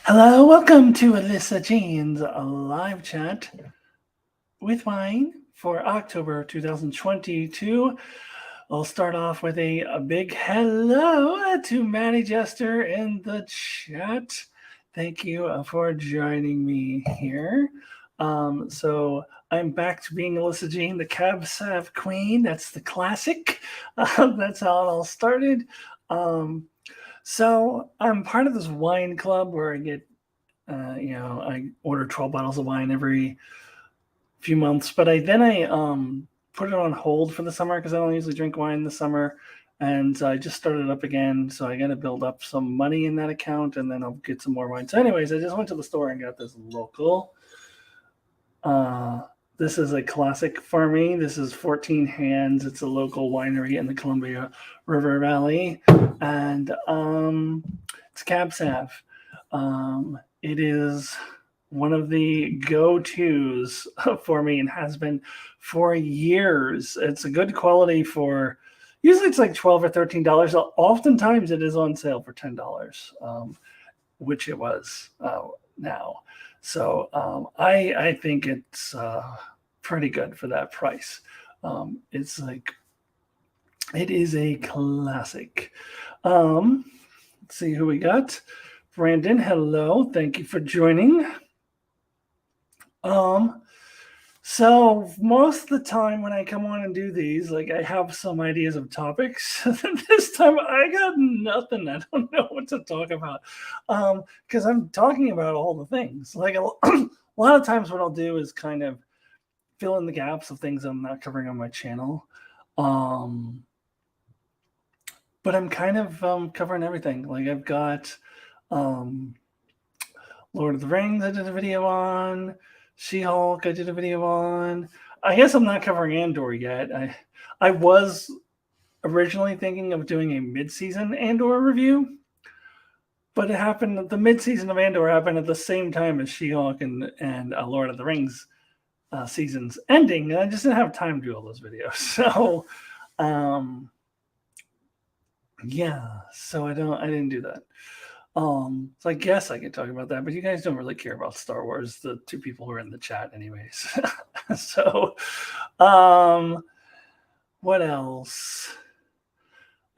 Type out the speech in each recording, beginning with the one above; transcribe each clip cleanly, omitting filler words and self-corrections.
Hello, welcome to Alyssa Jean's live chat with mine for October 2022. I'll start off with a big hello to Maddie Jester in the chat. Thank you for joining me here. So I'm back to being Alyssa Jean, the Cab Sav Queen. That's the classic. That's how it all started. Um, so I'm part of this wine club where I get I order 12 bottles of wine every few months, but I put it on hold for the summer because I don't usually drink wine in the summer, and I just started up again. So I got to build up some money in that account, and then I'll get some more wine. So, anyways, I just went to the store and got this local. Uh, this is a classic for me. This is 14 Hands. It's a local winery in the Columbia River Valley, and it's Cab Sav. It is one of the go-tos for me and has been for years. It's a good quality for usually it's like $12 or $13. Oftentimes it is on sale for $10, which it was now. So I think it's pretty good for that price. It's like it is a classic. Let's see who we got. Brandon, hello. Thank you for joining. Um, so most of the time when I come on and do these, like I have some ideas of topics. This time I got nothing. I don't know what to talk about. Because I'm talking about all the things. Like a lot of times what I'll do is kind of fill in the gaps of things I'm not covering on my channel. Um, but I'm kind of covering everything. Like I've got um, Lord of the Rings, I did a video on. She Hulk, I did a video on. I guess I'm not covering Andor yet. I was originally thinking of doing a mid-season Andor review, but it happened. The mid-season of Andor happened at the same time as She Hulk and Lord of the Rings seasons ending, and I just didn't have time to do all those videos. So, um, yeah. So I didn't do that. So I guess I could talk about that, but you guys don't really care about Star Wars, the two people who are in the chat, anyways. So, um, what else?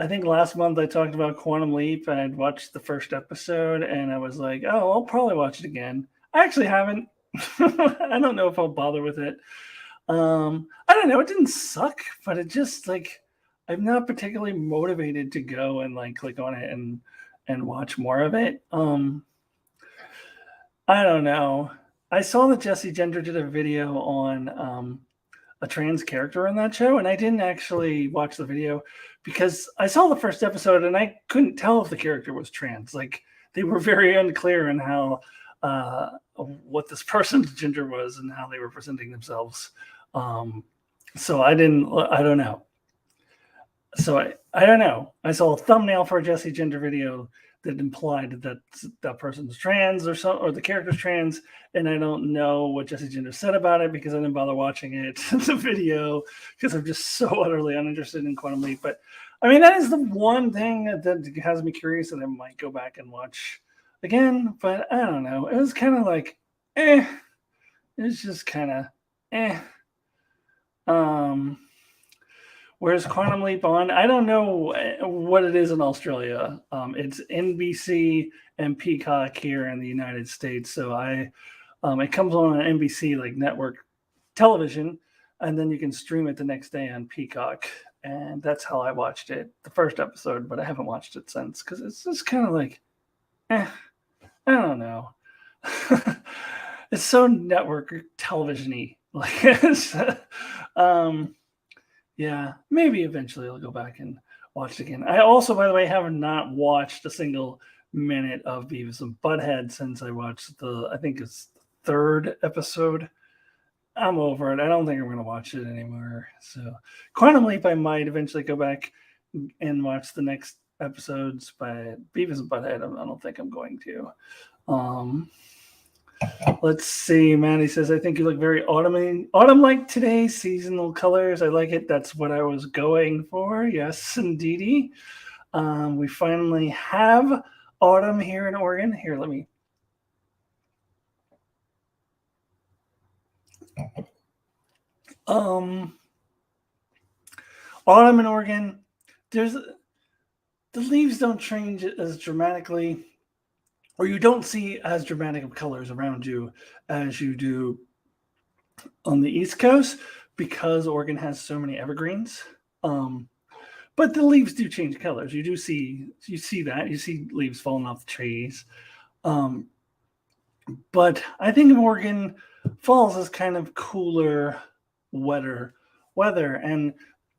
I think last month I talked about Quantum Leap, and I'd watched the first episode, and I was like, "Oh, I'll probably watch it again." I actually haven't. I don't know if I'll bother with it. I don't know. It didn't suck, but it just like I'm not particularly motivated to go and like click on it and watch more of it. I don't know. I saw that Jesse Gender did a video on a trans character in that show, and I didn't actually watch the video because I saw the first episode and I couldn't tell if the character was trans. Like they were very unclear in how what this person's gender was and how they were presenting themselves. So I didn't. I don't know. So I don't know. I saw a thumbnail for a Jesse Gender video that implied that that person's trans or the character's trans, and I don't know what Jesse Gender said about it because I didn't bother watching it the video because I'm just so utterly uninterested in Quantum Leap. But I mean that is the one thing that has me curious, and I might go back and watch again. But I don't know. It was kind of like, eh. It's just kind of, eh. Um, Where's Quantum Leap on? I don't know what it is in Australia. It's NBC and Peacock here in the United States. So it comes on NBC like network television, and then you can stream it the next day on Peacock. And that's how I watched it, the first episode, but I haven't watched it since because it's just kind of like, I don't know. It's so network television-y. Like, um, yeah, maybe eventually I'll go back and watch it again. I also, by the way, have not watched a single minute of Beavis and Butthead since I watched I think it's the third episode. I'm over it. I don't think I'm going to watch it anymore. So, Quantum Leap, I might eventually go back and watch the next episodes, but Beavis and Butthead, I don't think I'm going to. Let's see. Maddie says, I think you look very autumn-like today. Seasonal colors. I like it. That's what I was going for. Yes, indeedy. We finally have autumn here in Oregon. Here, let me Autumn in Oregon, the leaves don't change as dramatically, or you don't see as dramatic of colors around you as you do on the East Coast because Oregon has so many evergreens. But the leaves do change colors. You see that. You see leaves falling off the trees. But I think Oregon falls is kind of cooler, wetter weather. And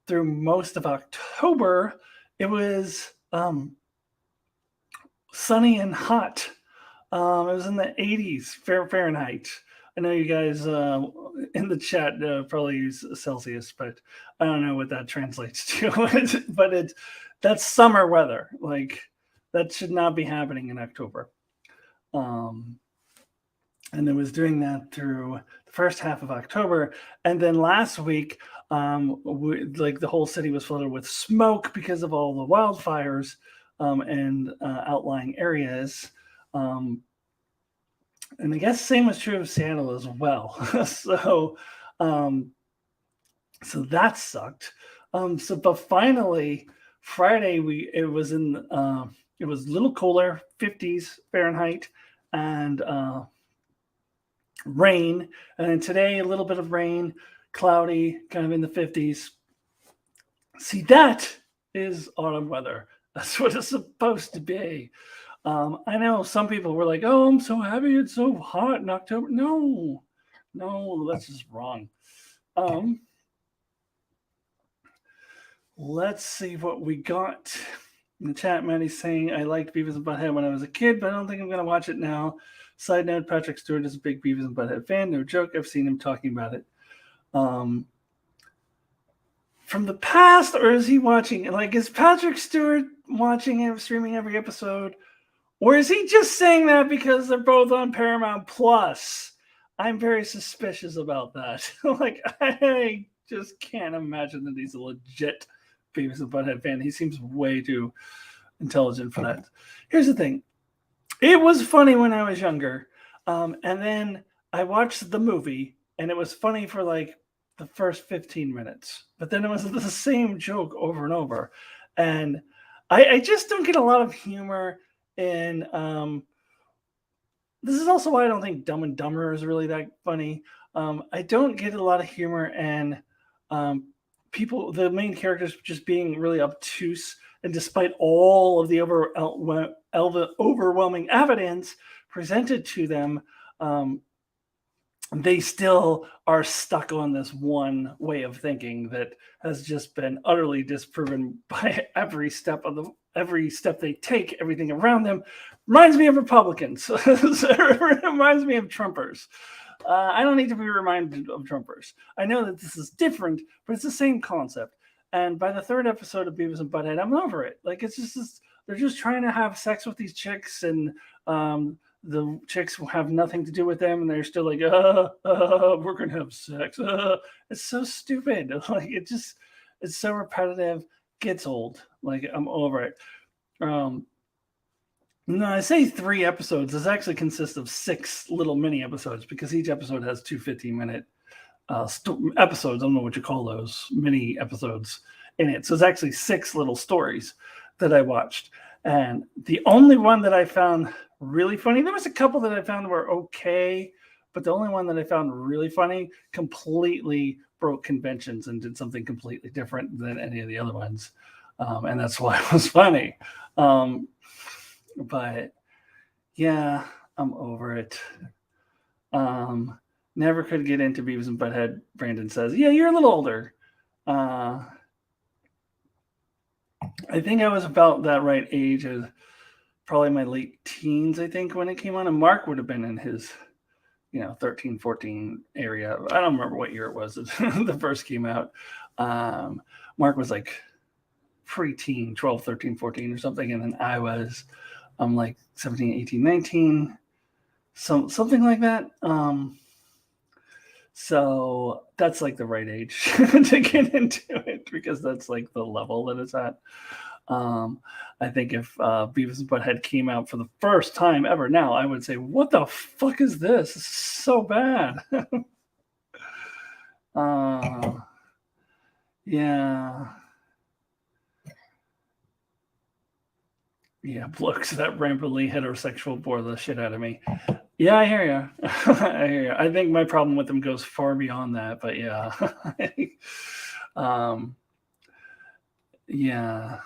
through most of October, it was sunny and hot. It was in the 80s Fahrenheit. I know you guys in the chat probably use Celsius, but I don't know what that translates to. But that's summer weather. Like that should not be happening in October. And it was doing that through the first half of October. And then last week, like the whole city was flooded with smoke because of all the wildfires and outlying areas. And I guess same was true of Seattle as well. So that sucked. But finally, Friday it was a little cooler, 50s Fahrenheit, and rain. And then today, a little bit of rain, cloudy, kind of in the 50s. See, that is autumn weather. That's what it's supposed to be. I know some people were like, "Oh, I'm so happy it's so hot in October." No, that's just wrong. Let's see what we got in the chat. Maddie's saying, "I liked Beavis and Butthead when I was a kid, but I don't think I'm going to watch it now." Side note, Patrick Stewart is a big Beavis and Butthead fan. No joke. I've seen him talking about it. From the past, or is he watching? Like, is Patrick Stewart watching it, streaming every episode? Or is he just saying that because they're both on Paramount Plus? I'm very suspicious about that. Like, I just can't imagine that he's a legit Beavis and Butthead fan. He seems way too intelligent for that. Here's the thing. It was funny when I was younger. And then I watched the movie, and it was funny for like the first 15 minutes. But then it was the same joke over and over. And I just don't get a lot of humor in this is also why I don't think Dumb and Dumber is really that funny. I don't get a lot of humor in the main characters just being really obtuse, and despite all of the overwhelming evidence presented to them, they still are stuck on this one way of thinking that has just been utterly disproven by every step they take. Everything around them reminds me of Republicans. It reminds me of Trumpers. I don't need to be reminded of Trumpers. I know that this is different, but it's the same concept. And by the third episode of Beavis and Butthead, I'm over it. Like, it's just they're just trying to have sex with these chicks, and the chicks will have nothing to do with them, and they're still like, we're gonna have sex. It's so stupid. Like, it's so repetitive, gets old. Like, I'm over it. No, I say 3 episodes. This actually consists of 6 little mini episodes because each episode has 2 15-minute episodes. I don't know what you call those, mini episodes in it. So it's actually 6 little stories that I watched. And the only one that I found really funny, there was a couple that I found were okay, but the only one that I found really funny completely broke conventions and did something completely different than any of the other ones. And that's why it was funny. But yeah, I'm over it. Never could get into Beavis and Butthead. Brandon says, yeah, you're a little older. I think I was about that right age of probably my late teens, I think, when it came on. And Mark would have been in his, 13, 14 area. I don't remember what year it was that the first came out. Mark was like pre-teen, 12, 13, 14 or something. And then I'm like 17, 18, 19, something like that. So that's like the right age to get into it because that's like the level that it's at. I think if Beavis and Butthead came out for the first time ever now, I would say, what the fuck is this? It's so bad. Yeah. Yeah, blokes that rampantly heterosexual bore the shit out of me. Yeah, I hear you. I hear you. I think my problem with them goes far beyond that, but yeah. um, yeah.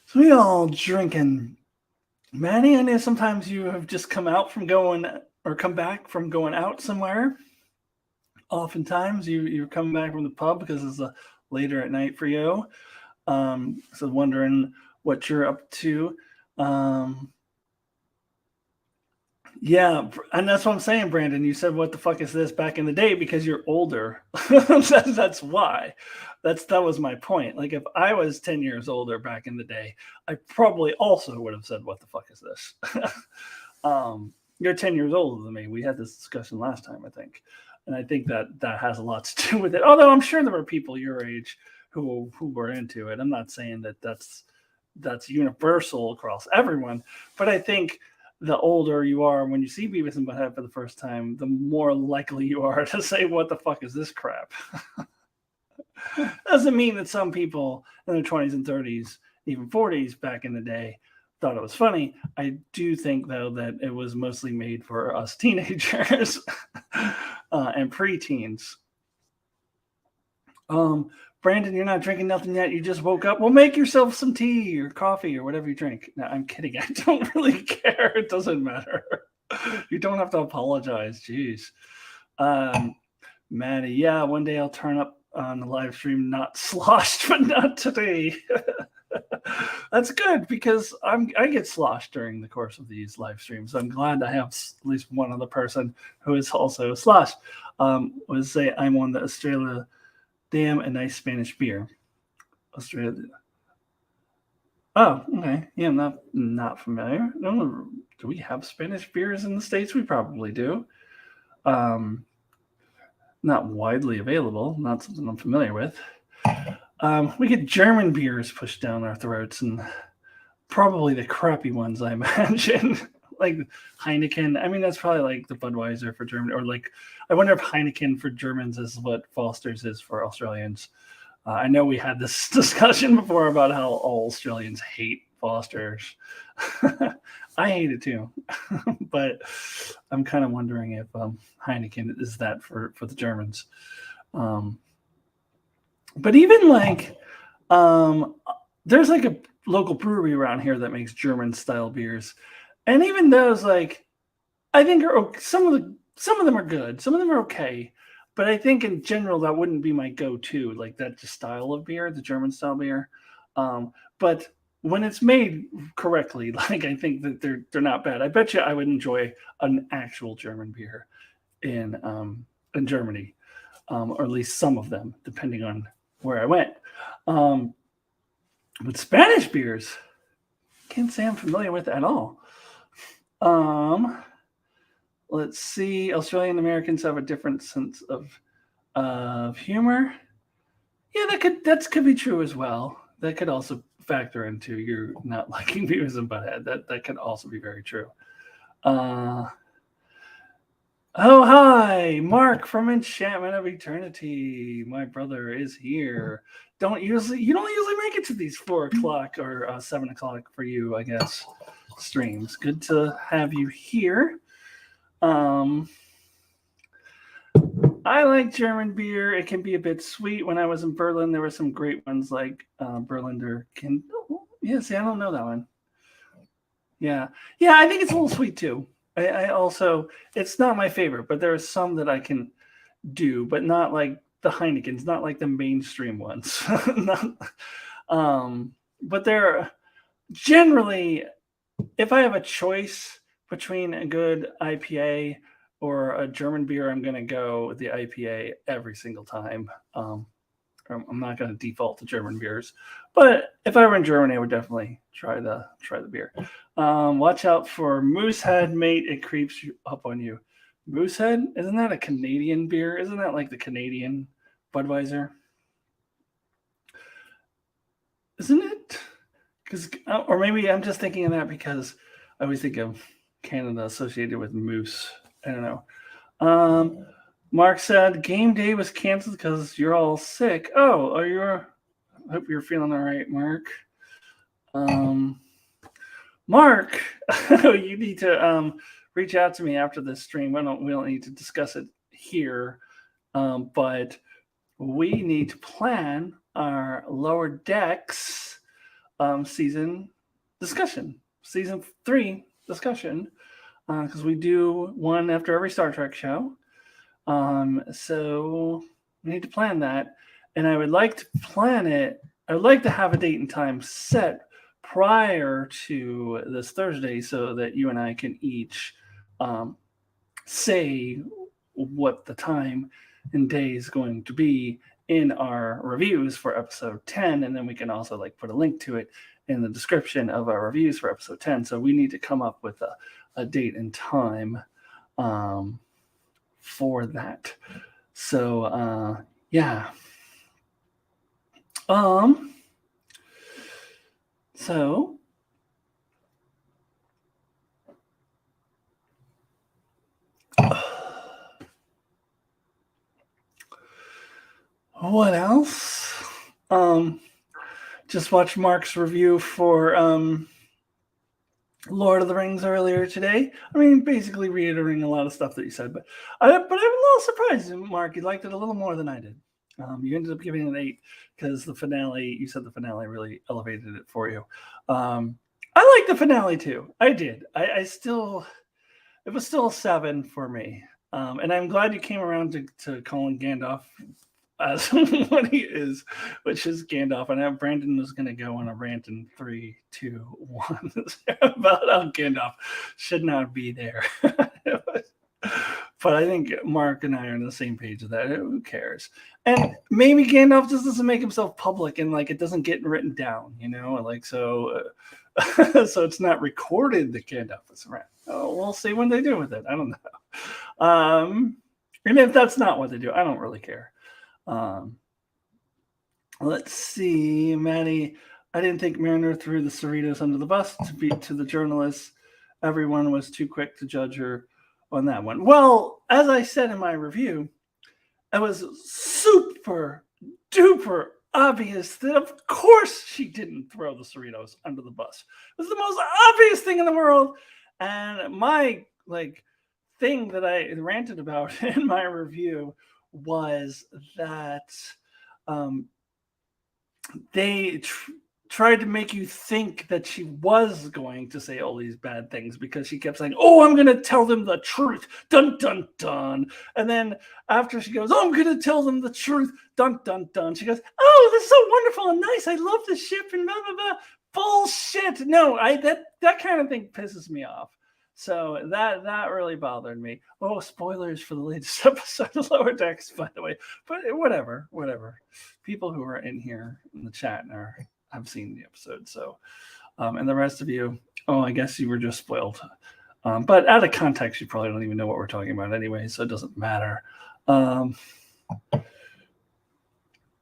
So we all drinking. Manny, I know sometimes you have just come out from going or come back from going out somewhere. Oftentimes you're coming back from the pub because it's later at night for you. So wondering what you're up to. Um, Yeah, and that's what I'm saying, Brandon. You said, "What the fuck is this?" back in the day because you're older. That's why. That was my point. Like if I was 10 years older back in the day, I probably also would have said, "What the fuck is this?" You're 10 years older than me. We had this discussion last time, I think, and I think that has a lot to do with it. Although I'm sure there were people your age who were into it. I'm not saying that's universal across everyone, but I think the older you are when you see Beavis and Butthead for the first time, the more likely you are to say, "What the fuck is this crap?" Doesn't mean that some people in their 20s and 30s, even 40s back in the day, thought it was funny. I do think, though, that it was mostly made for us teenagers and preteens. Brandon, you're not drinking nothing yet. You just woke up. Well, make yourself some tea or coffee or whatever you drink. No, I'm kidding. I don't really care. It doesn't matter. You don't have to apologize. Jeez. Maddie, yeah, one day I'll turn up on the live stream, not sloshed, but not today. That's good because I get sloshed during the course of these live streams. I'm glad I have at least one other person who is also sloshed. Was say I'm on the Australia. Damn, a nice Spanish beer. Australia. Oh, okay. Yeah, I'm not familiar. No, do we have Spanish beers in the States? We probably do. Um, not widely available. Not something I'm familiar with. We get German beers pushed down our throats, and probably the crappy ones, I imagine. Like Heineken. I mean, that's probably like the Budweiser for Germany, or like I wonder if Heineken for Germans is what Foster's is for Australians. I know we had this discussion before about how all Australians hate Foster's. I hate it too, but I'm kind of wondering if Heineken is that for the Germans. But even like, there's like a local brewery around here that makes German style beers, and even those like I think are some of them are good, some of them are okay, but I think in general that wouldn't be my go-to, like that just style of beer, the German style beer. But when it's made correctly, like I think that they're not bad. I bet you I would enjoy an actual German beer in Germany, or at least some of them, depending on where I went. With Spanish beers, can't say I'm familiar with at all. Let's see. Australian Americans have a different sense of humor. Yeah, that could be true as well. That could also factor into your not liking Beavis and Butthead. That could also be very true. Oh hi, Mark from Enchantment of Eternity. My brother is here. You don't usually make it to these 4 o'clock or 7 o'clock for you, I guess. Streams. Good to have you here. I like German beer. It can be a bit sweet. When I was in Berlin, there were some great ones like Berliner Kindle. Yeah, see, I don't know that one. Yeah, I think it's a little sweet too. I also, it's not my favorite, but there are some that I can do, but not like the Heinekens, not like the mainstream ones. not, but they're generally, if I have a choice between a good IPA or a German beer, I'm going to go with the IPA every single time. I'm not going to default to German beers, but if I were in Germany, I would definitely try the beer. Watch out for Moosehead, mate. It creeps up on you. Moosehead, isn't that a Canadian beer? Isn't that like the Canadian Budweiser? Isn't it? because, or maybe I'm just thinking of that because I always think of Canada associated with moose. I don't know. Mark said game day was canceled because you're all sick. Oh, are you? I hope you're feeling all right, Mark. Mark, you need to reach out to me after this stream. We don't need to discuss it here, but we need to plan our Lower Decks season 3 discussion, because we do one after every Star Trek show. So we need to plan that, and I would like to plan it. I would like to have a date and time set prior to this Thursday so that you and I can each say what the time and day is going to be in our reviews for episode 10, and then we can also like put a link to it in the description of our reviews for episode 10. So we need to come up with a date and time for that. So yeah. So what else? Just watched Mark's review for Lord of the Rings earlier today. I mean, basically reiterating a lot of stuff that you said, but I'm a little surprised, Mark. You liked it a little more than I did. You ended up giving it an 8 because the finale. You said the finale really elevated it for you. I like the finale too. I did. I still. It was still a 7 for me, and I'm glad you came around to calling Gandalf as what he is, which is Gandalf. And now Brandon was going to go on a rant in 3, 2, 1 about how Gandalf should not be there. But I think Mark and I are on the same page with that. Who cares? And maybe Gandalf just doesn't make himself public, and like it doesn't get written down, like so. So it's not recorded that Gandalf is around. Oh, we'll see what they do with it. I don't know. And if that's not what they do, I don't really care. Let's see, Maddie. I didn't think Mariner threw the Cerritos under the bus to beat to the journalists. Everyone was too quick to judge her on that one. Well, as I said in my review, it was super duper obvious that of course she didn't throw the Cerritos under the bus. It was the most obvious thing in the world. And my thing that I ranted about in my review was that they tried to make you think that she was going to say all these bad things because she kept saying, "Oh, I'm going to tell them the truth, dun dun dun," and then after she goes, "Oh, I'm going to tell them the truth, dun dun dun," she goes, "Oh, this is so wonderful and nice. I love the ship and blah blah blah." Bullshit. No, that kind of thing pisses me off. So that really bothered me. Oh, spoilers for the latest episode of Lower Decks, by the way. But whatever. People who are in here in the chat have seen the episode. So, and the rest of you, I guess you were just spoiled. But out of context, you probably don't even know what we're talking about anyway, so it doesn't matter. Oh,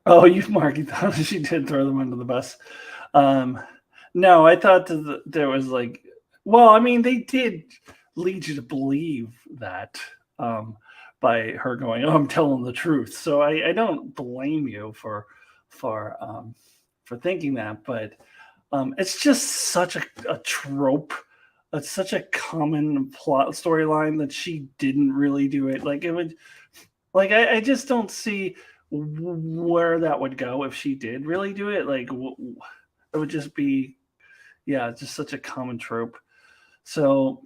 you, Mark, you thought she did throw them under the bus. No, I thought there was well, I mean, they did lead you to believe that by her going, "Oh, I'm telling the truth." So I don't blame you for thinking that, but it's just such a trope. It's such a common plot storyline that she didn't really do it. It would, I just don't see where that would go if she did really do it. It would just be, just such a common trope. So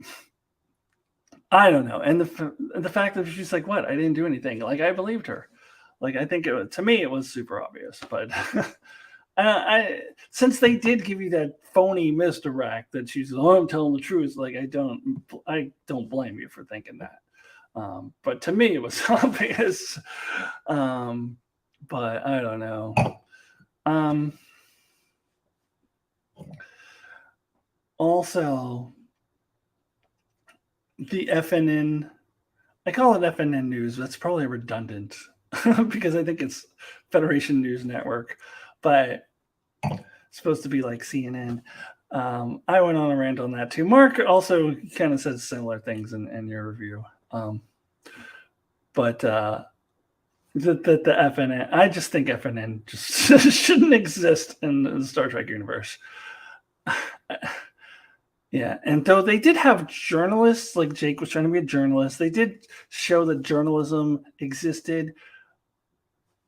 I don't know. And the fact that she's like, "What? I didn't do anything." I believed her. I think to me it was super obvious, but since they did give you that phony misdirect that she's, "Oh, I'm telling the truth," I don't blame you for thinking that. But to me it was obvious. But I don't know. Also, the FNN, I call it FNN News. That's probably redundant because I think it's Federation News Network. But supposed to be like CNN. I went on a rant on that too. Mark also kind of said similar things in your review. But the FNN, I just think FNN just shouldn't exist in the Star Trek universe. Yeah, and though they did have journalists, like Jake was trying to be a journalist, they did show that journalism existed.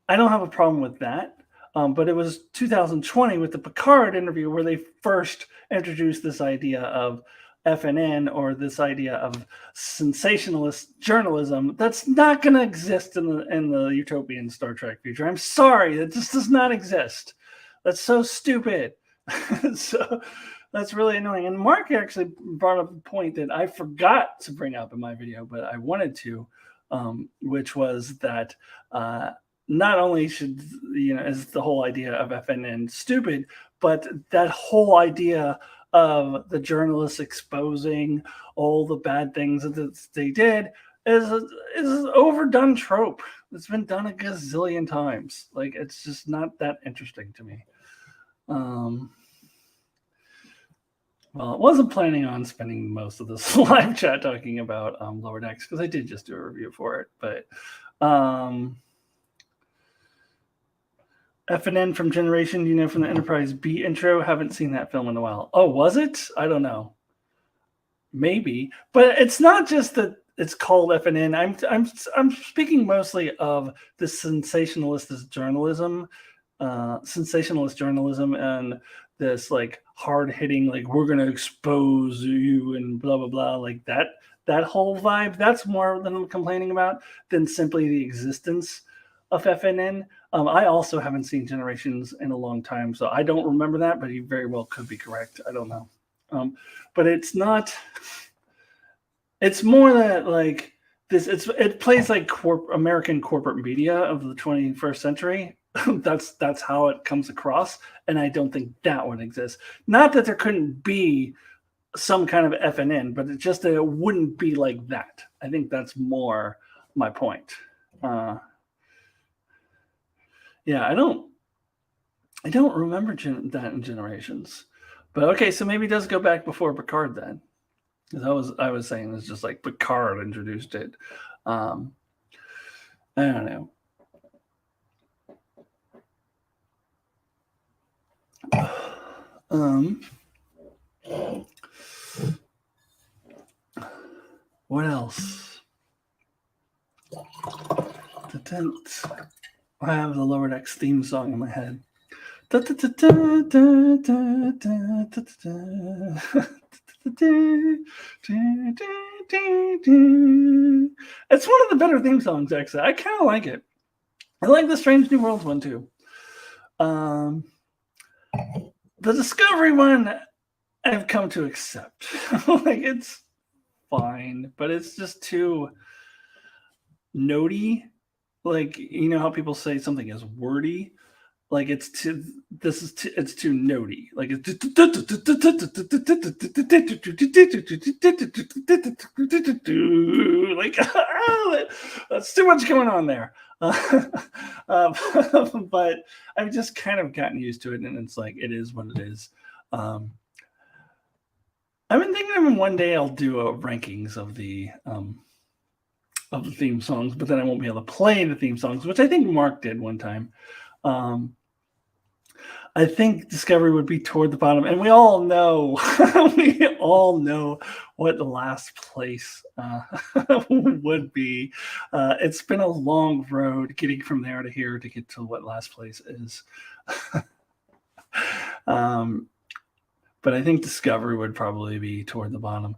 I don't have a problem with that. But it was 2020 with the Picard interview where they first introduced this idea of FNN, or this idea of sensationalist journalism that's not going to exist in the utopian Star Trek future. I'm sorry, it just does not exist. That's so stupid. So that's really annoying. And Mark actually brought up a point that I forgot to bring up in my video, but I wanted to, which was that not only should, is the whole idea of FNN stupid, but that whole idea of the journalists exposing all the bad things that they did is an overdone trope. It's been done a gazillion times. Like, it's just not that interesting to me. Well, I wasn't planning on spending most of this live chat talking about Lower Decks, because I did just do a review for it. But FNN from Generation, from the Enterprise B intro. Haven't seen that film in a while. Oh, was it? I don't know. Maybe, but it's not just that it's called FNN. I'm speaking mostly of the sensationalist journalism, and this like hard hitting, like we're gonna expose you and blah blah blah, like that whole vibe. That's more than I'm complaining about than simply the existence of FNN. I also haven't seen Generations in a long time, so I don't remember that, but he very well could be correct. I don't know. But it's not. It's more that like this. It plays like American corporate media of the 21st century. That's how it comes across, and I don't think that would exist. Not that there couldn't be some kind of FNN, but it's just that it wouldn't be like that. I think that's more my point. Yeah, I don't remember that in Generations, but okay, so maybe it does go back before Picard then. Because I was saying it's just like Picard introduced it. I don't know. What else? I have the Lower Decks theme song in my head. It's one of the better theme songs, actually. I kind of like it. I like the Strange New Worlds one too. The Discovery one I've come to accept. Like, it's fine, but it's just too notey. Like, how people say something is wordy? Like, it's too notey. Like, it's like, that's too much going on there. But I've just kind of gotten used to it, and it's like, it is what it is. I've been thinking one day I'll do a rankings of the theme songs, but then I won't be able to play the theme songs, which I think Mark did one time. I think Discovery would be toward the bottom, and we all know what the last place would be. It's been a long road getting from there to here to get to what last place is. But I think Discovery would probably be toward the bottom.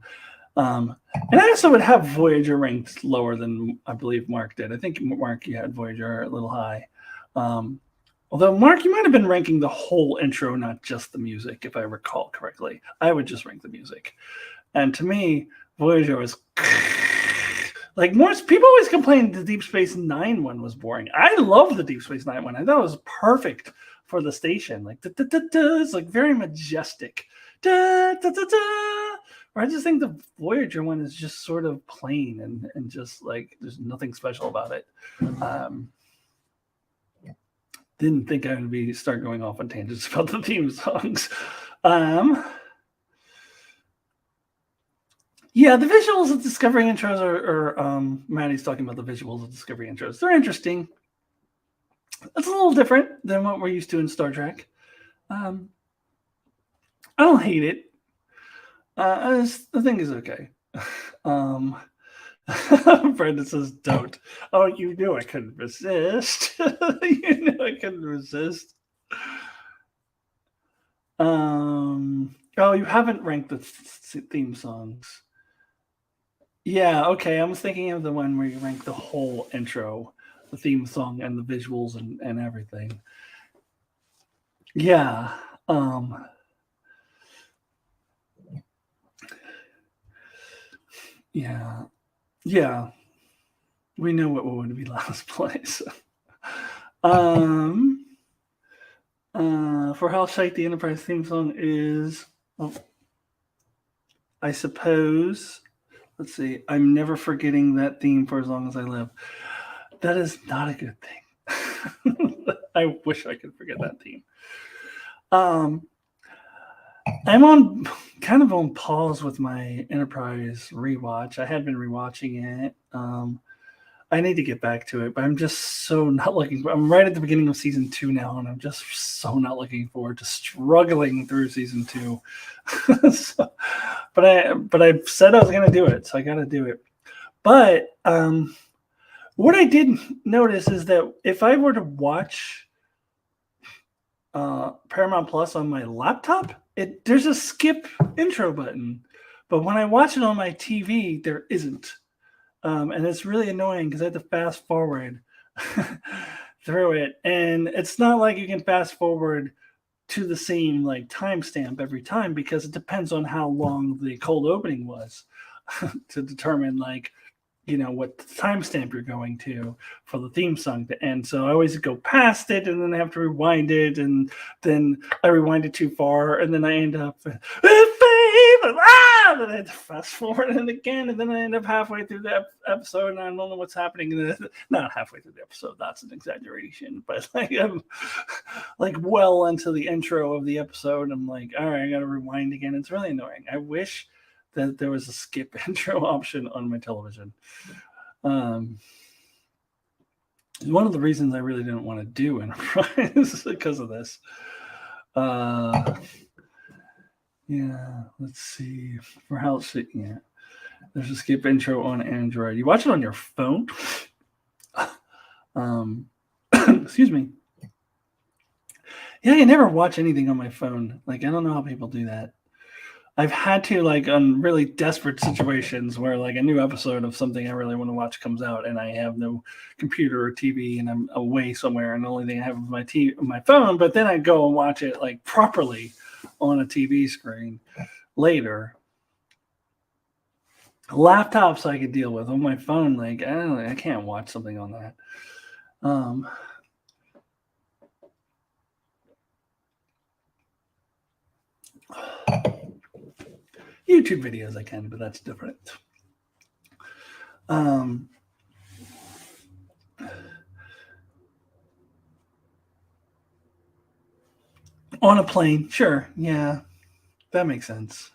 And I also would have Voyager ranked lower than I believe Mark did. I think, Mark, you had Voyager a little high. Although, Mark, you might have been ranking the whole intro, not just the music, if I recall correctly. I would just rank the music. And to me, Voyager was... Like, most people always complain the Deep Space Nine one was boring. I love the Deep Space Nine one. I thought it was perfect for the station. Like, it's like very majestic. Or I just think the Voyager one is just sort of plain and just like there's nothing special about it. didn't think I would start going off on tangents about the theme songs. Yeah, the visuals of Discovery intros are Maddie's talking about the visuals of Discovery intros. They're interesting. It's a little different than what we're used to in Star Trek. I don't hate it. The thing is okay. Brenda says, "Don't." Oh, you knew I couldn't resist. You knew I couldn't resist. Oh, you haven't ranked the theme songs. Yeah, okay. I was thinking of the one where you rank the whole intro, the theme song, and the visuals and everything. Yeah. Yeah. Yeah. We know what would be last place. For how shite the Enterprise theme song is, I suppose. Let's see. I'm never forgetting that theme for as long as I live. That is not a good thing. I wish I could forget that theme. I'm kind of on pause with my Enterprise rewatch. I had been rewatching it. I need to get back to it, but I'm just so not looking. I'm right at the beginning of season 2 now, and I'm just so not looking forward to struggling through season 2. But I said I was going to do it, so I got to do it. But what I did notice is that if I were to watch Paramount Plus on my laptop, there's a skip intro button, but when I watch it on my TV, there isn't. And it's really annoying because I have to fast forward through it. And it's not like you can fast forward to the same like timestamp every time, because it depends on how long the cold opening was to determine like, what timestamp you're going to for the theme song to end. So I always go past it and then I have to rewind it, and then I rewind it too far, and then I end up then I have to fast forward it again, and then I end up halfway through the episode and I don't know what's happening. Not halfway through the episode, that's an exaggeration, but like I'm like well into the intro of the episode. I'm like, all right, I gotta rewind again. It's really annoying. I wish that there was a skip intro option on my television. One of the reasons I really didn't want to do Enterprise is because of this. Yeah, let's see. For how yeah, there's a skip intro on Android. You watch it on your phone? Excuse me. Yeah, I never watch anything on my phone. Like, I don't know how people do that. I've had to, like, on really desperate situations where like a new episode of something I really want to watch comes out and I have no computer or TV and I'm away somewhere, and the only thing I have is my phone, but then I go and watch it like properly on a TV screen later. Laptops I could deal with. On my phone, like I can't watch something on that. YouTube videos I can, but that's different. On a plane, sure, yeah, that makes sense.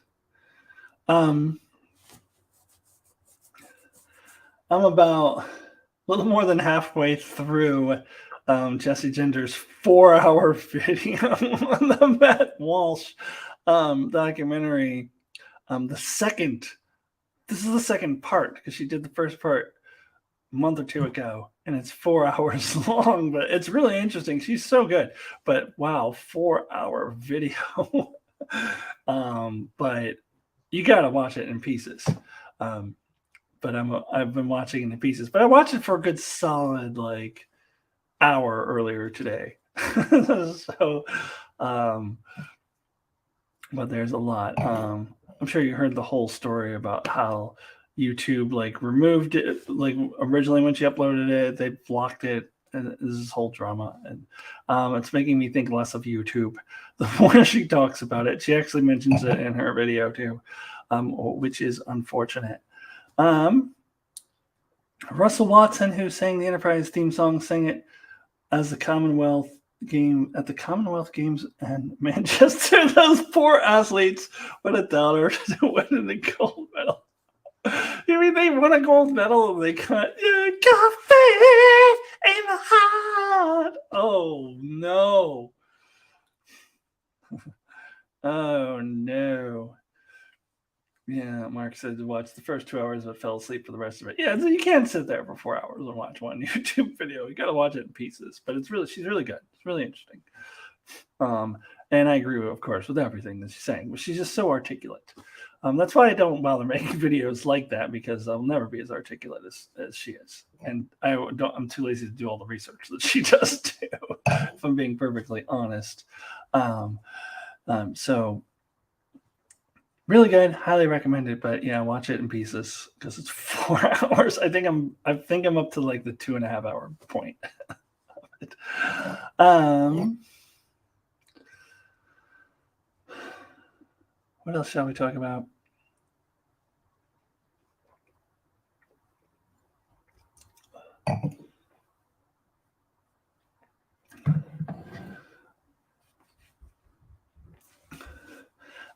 I'm about a little more than halfway through Jesse Gender's 4-hour video on the Matt Walsh documentary. This is the second part, because she did the first part a month or two ago, and it's 4 hours long, but it's really interesting. She's so good, but wow, 4-hour video. But you got to watch it in pieces. But I've been watching it in pieces, but I watched it for a good solid like hour earlier today. So, but there's a lot. I'm sure you heard the whole story about how YouTube like removed it. Like originally when she uploaded it, they blocked it, and this whole drama. And it's making me think less of YouTube. The more she talks about it, she actually mentions it in her video too, which is unfortunate. Russell Watson, who sang the Enterprise theme song, sang it as the Commonwealth game at the Commonwealth Games and Manchester. Those poor athletes won a dollar to win a gold medal. You mean they won a gold medal and they got faith in the heart? Oh no. Oh no. Yeah, Mark said to watch the first 2 hours but fell asleep for the rest of it. Yeah, you can't sit there for 4 hours and watch one YouTube video. You got to watch it in pieces. But she's really good. It's really interesting. And I agree, of course, with everything that she's saying. But she's just so articulate. That's why I don't bother making videos like that, because I'll never be as articulate as she is. And I'm too lazy to do all the research that she does too, if I'm being perfectly honest. So really good, highly recommended. But yeah, watch it in pieces because it's 4 hours. I think I'm up to like the 2.5 hour point. What else shall we talk about?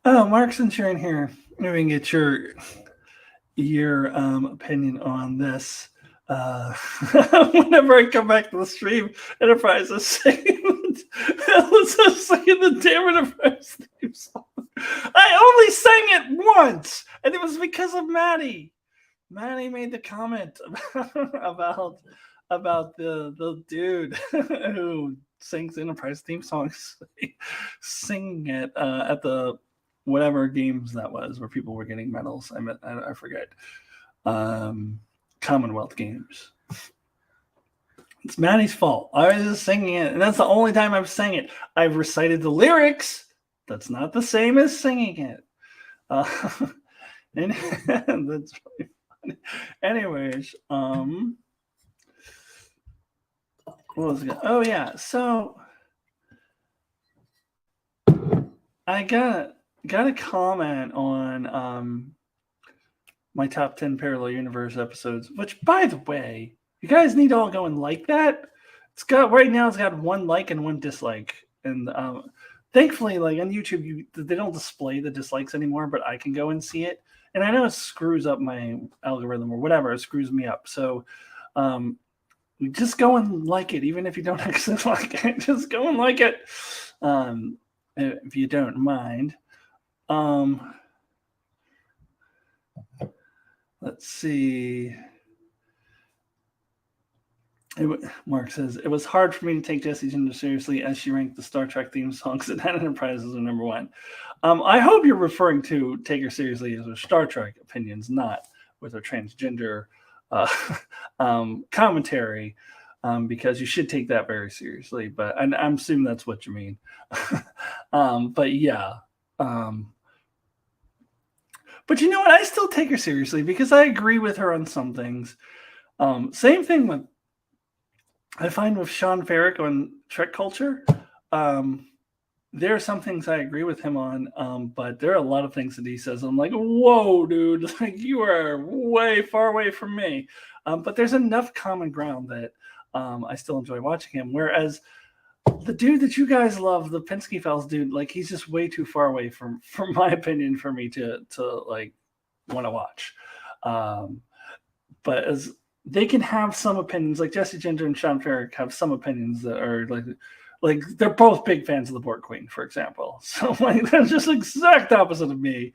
Oh, Mark's in sharing here. Maybe we can get your opinion on this. Whenever I come back to the stream, Enterprise is singing, the damn Enterprise theme song. I only sang it once, and it was because of Maddie. Maddie made the comment about the dude who sings Enterprise theme songs, singing it at the whatever games that was where people were getting medals. I forget. Commonwealth Games. It's Maddie's fault. I was just singing it, and that's the only time I've sang it. I've recited the lyrics. That's not the same as singing it. And that's really funny. Anyways, what was it? Oh yeah, so I got a comment on my top 10 parallel universe episodes, which, by the way, you guys need to all go and like that. It's got 1 like and 1 dislike, and thankfully, like on YouTube, they don't display the dislikes anymore, but I can go and see it. And I know it screws up my algorithm or whatever, it screws me up. So just go and like it, even if you don't actually like it. Just go and like it, if you don't mind. Let's see. Mark says, it was hard for me to take Jessie Ginger seriously as she ranked the Star Trek theme songs at Enterprise as number 1. I hope you're referring to take her seriously as her Star Trek opinions, not with her transgender commentary, because you should take that very seriously. But I'm assuming that's what you mean. But yeah. But you know what? I still take her seriously because I agree with her on some things. Same thing with, I find with Sean Ferrick on Trek culture. There are some things I agree with him on, but there are a lot of things that he says I'm like, whoa, dude, like you are way far away from me. But there's enough common ground that I still enjoy watching him. Whereas the dude that you guys love, the Penske Files dude, like he's just way too far away from my opinion for me to like want to watch. But as they can have some opinions, like Jessie Ginger and Sean Ferrick have some opinions that are like they're both big fans of the Borg Queen, for example. So like they're just exact opposite of me,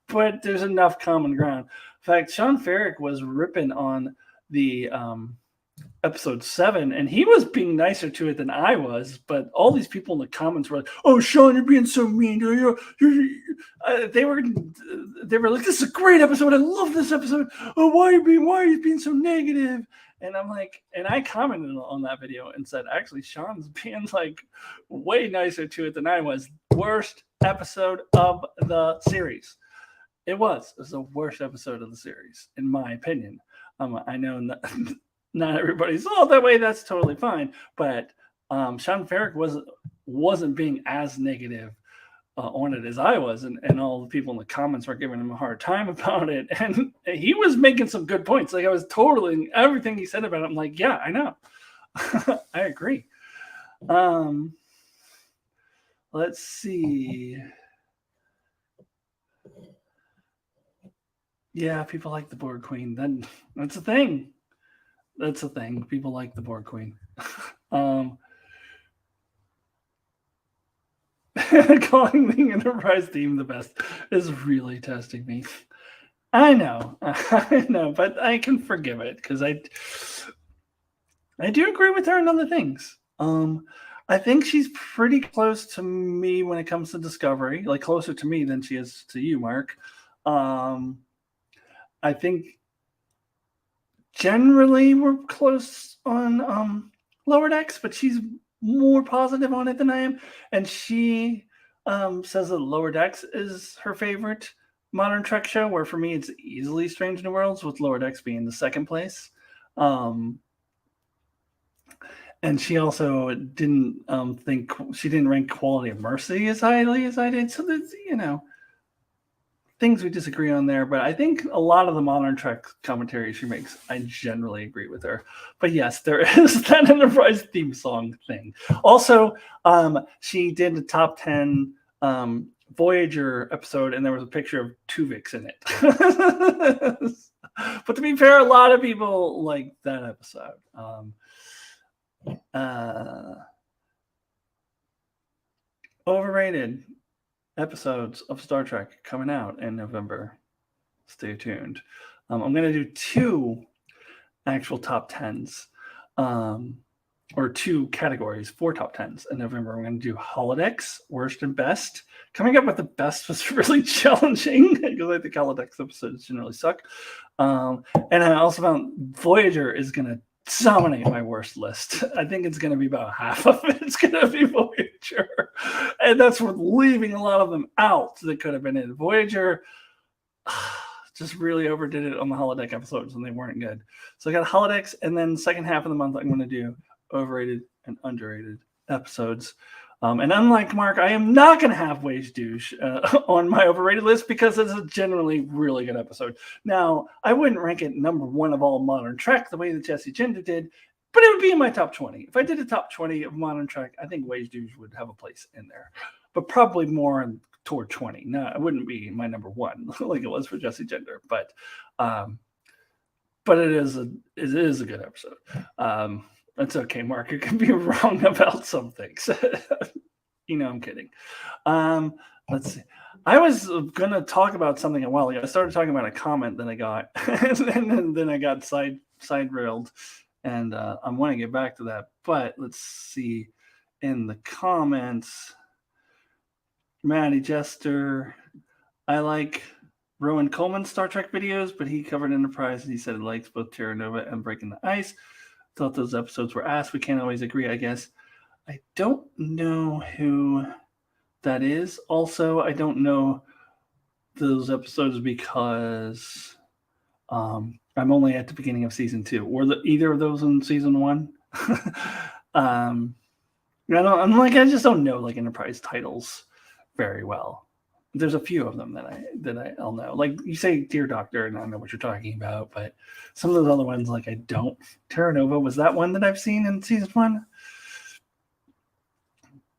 but there's enough common ground. In fact, Sean Ferrick was ripping on the episode 7, and he was being nicer to it than I was, but all these people in the comments were like, oh, Sean, you're being so mean. They were like, this is a great episode. I love this episode. Oh, why are you being so negative? And I'm like, and I commented on that video and said, actually, Sean's being like way nicer to it than I was. Worst episode of the series. It was the worst episode of the series, in my opinion. I know not everybody's that way. That's totally fine. But Sean Ferrick wasn't being as negative on it as I was, and all the people in the comments were giving him a hard time about it. And he was making some good points. Like I was totally everything he said about it. I'm like, yeah, I know, I agree. Let's see. Yeah, people like the Borg Queen. Then that's a thing. That's a thing. People like the Borg Queen. um, calling the Enterprise theme the best is really testing me. I know, but I can forgive it because I do agree with her on other things. I think she's pretty close to me when it comes to Discovery, like closer to me than she is to you, Mark. I think generally we're close on Lower Decks, but she's more positive on it than I am, and she says that Lower Decks is her favorite modern Trek show. Where for me, it's easily Strange New Worlds, with Lower Decks being the second place. And she also didn't think she didn't rank Quality of Mercy as highly as I did. So there's things we disagree on there, but I think a lot of the modern Trek commentary she makes, I generally agree with her. But yes, there is that Enterprise theme song thing. Also, she did the top 10 Voyager episode, and there was a picture of Tuvix in it. But to be fair, a lot of people like that episode. Overrated episodes of Star Trek coming out in November. Stay tuned. I'm going to do 2 actual top 10s, or 2 categories, 4 top 10s in November. We're going to do holodecks, worst and best. Coming up with the best was really challenging because I think holodecks episodes generally suck. And I also found Voyager is going to dominate my worst list. I think it's going to be about half of it. It's going to be Voyager. And that's with leaving a lot of them out that could have been in. Voyager just really overdid it on the holodeck episodes, and they weren't good. So I got holodecks, and then second half of the month, I'm going to do overrated and underrated episodes. And unlike Mark, I am not going to have Wage Douche on my overrated list because it's a generally really good episode. Now, I wouldn't rank it number 1 of all modern Trek the way that Jesse Gender did, but it would be in my top 20. If I did a top 20 of modern Trek, I think Wage Douche would have a place in there, but probably more toward 20. No, it wouldn't be my number 1 like it was for Jesse Gender, but it is a good episode. That's okay, Mark. You can be wrong about some things. I'm kidding. Let's see. I was going to talk about something a while ago. I started talking about a comment that I got, and then I got side railed, and I want to get back to that. But let's see. In the comments, Maddie Jester, I like Rowan Coleman's Star Trek videos, but he covered Enterprise, and he said he likes both Terra Nova and Breaking the Ice. Thought those episodes were asked. We can't always agree, I guess. I don't know who that is. Also, I don't know those episodes because I'm only at the beginning of season 2. Were either of those in season 1? I just don't know Enterprise titles very well. There's a few of them that I'll know. Like you say, Dear Doctor, and I know what you're talking about, but some of those other ones, I don't. Terra Nova was that one that I've seen in season 1.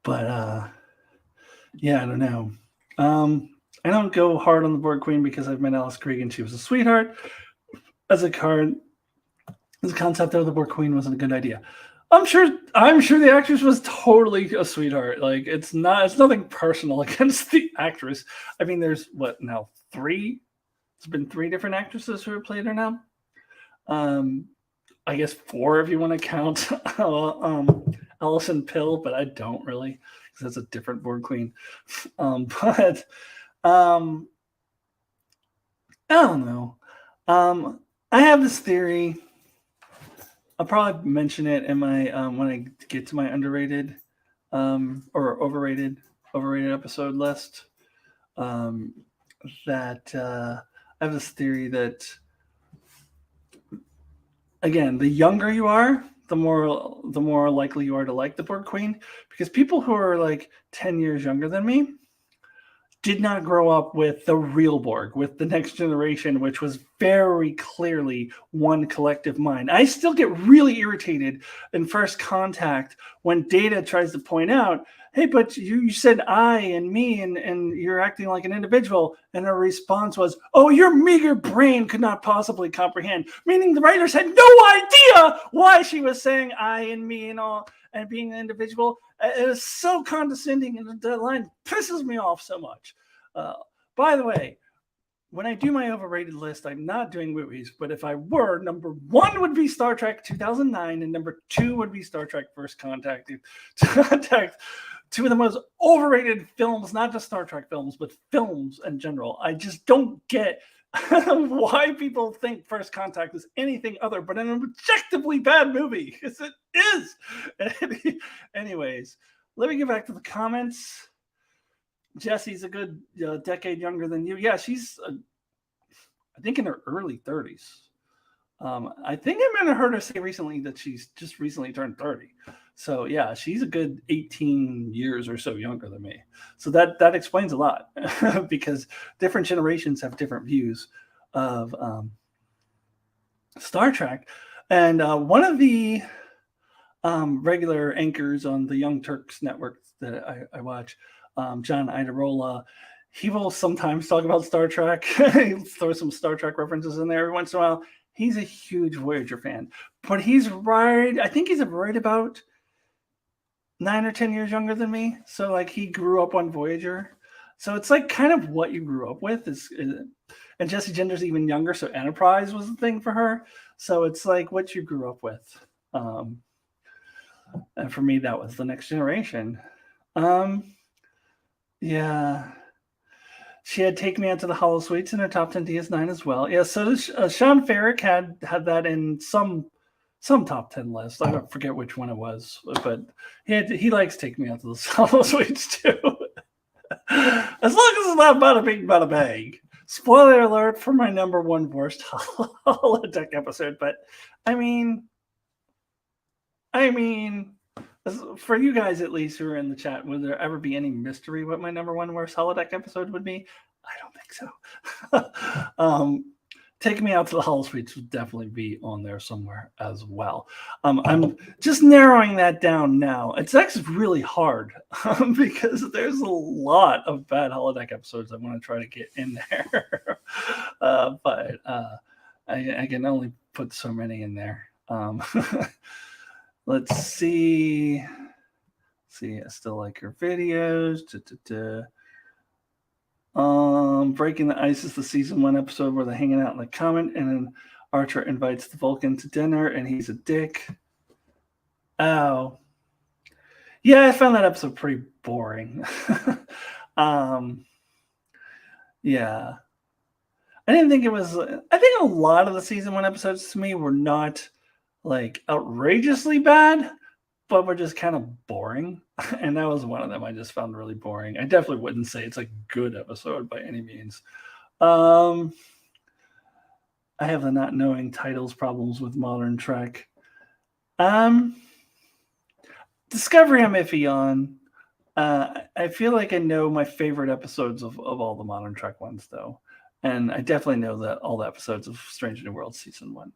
But yeah, I don't know. I don't go hard on the Borg Queen because I've met Alice Krige and she was a sweetheart. As a concept though, the Borg Queen wasn't a good idea. I'm sure the actress was totally a sweetheart. It's nothing personal against the actress. I mean, there's 3? It's been 3 different actresses who have played her now. I guess 4 if you want to count Alison Pill, but I don't really because that's a different Borg Queen. But I don't know. I have this theory. I'll probably mention it in my when I get to my underrated or overrated episode list. That I have this theory that, again, the younger you are, the more likely you are to like the Borg Queen, because people who are 10 years younger than me did not grow up with the real Borg, with the Next Generation, which was very clearly one collective mind. I still get really irritated in First Contact when Data tries to point out, hey, but you said I and me, and you're acting like an individual. And her response was, oh, your meager brain could not possibly comprehend. Meaning the writers had no idea why she was saying I and me and all, and being an individual. It is so condescending, and that line pisses me off so much. By the way, when I do my overrated list, I'm not doing movies, but if I were, number 1 would be Star Trek 2009, and number 2 would be Star Trek First Contact. Two of the most overrated films, not just Star Trek films, but films in general. I just don't get why people think First Contact is anything other but an objectively bad movie, because it is. Anyways, let me get back to the comments. Jesse's a good decade younger than you. Yeah, she's, I think, in her early 30s. I think I might have heard her say recently that she's just recently turned 30. So yeah, she's a good 18 years or so younger than me. So that explains a lot because different generations have different views of Star Trek. And one of the regular anchors on the Young Turks network that I watch, John Idarola, he will sometimes talk about Star Trek. He'll throw some Star Trek references in there every once in a while. He's a huge Voyager fan, but he's right. I think he's right about 9 or 10 years younger than me. So like he grew up on Voyager. So it's like kind of what you grew up with is and Jessie Gender's even younger. So Enterprise was the thing for her. So it's like what you grew up with. And for me, that was The Next Generation. Yeah. She had Take Me Out to the Holosuites in her top 10 DS9 as well. Yeah, so does, Sean Ferrick had that in some top 10 list. I don't forget which one it was, but he likes Take Me Out to the Holosuites too. As long as it's not bada bing, bada bang. Spoiler alert for my number 1 worst holodeck episode, but I mean, for you guys at least who are in the chat, would there ever be any mystery what my number 1 worst holodeck episode would be? I don't think so. Take Me Out to the Holosuites would definitely be on there somewhere as well. I'm just narrowing that down now. It's actually really hard because there's a lot of bad holodeck episodes I want to try to get in there. But I can only put so many in there. Let's see. I still like your videos. Breaking the Ice is the season 1 episode where they're hanging out in the comet, and then Archer invites the Vulcan to dinner, and he's a dick. Oh, yeah, I found that episode pretty boring. Yeah, I didn't think it was. I think a lot of the season 1 episodes to me were not like outrageously bad, but were just kind of boring. And that was one of them I just found really boring. I definitely wouldn't say it's a good episode by any means. I have the not knowing titles problems with modern Trek. Discovery I'm iffy on. I feel like I know my favorite episodes of all the modern Trek ones though. And I definitely know that all the episodes of Strange New Worlds season 1.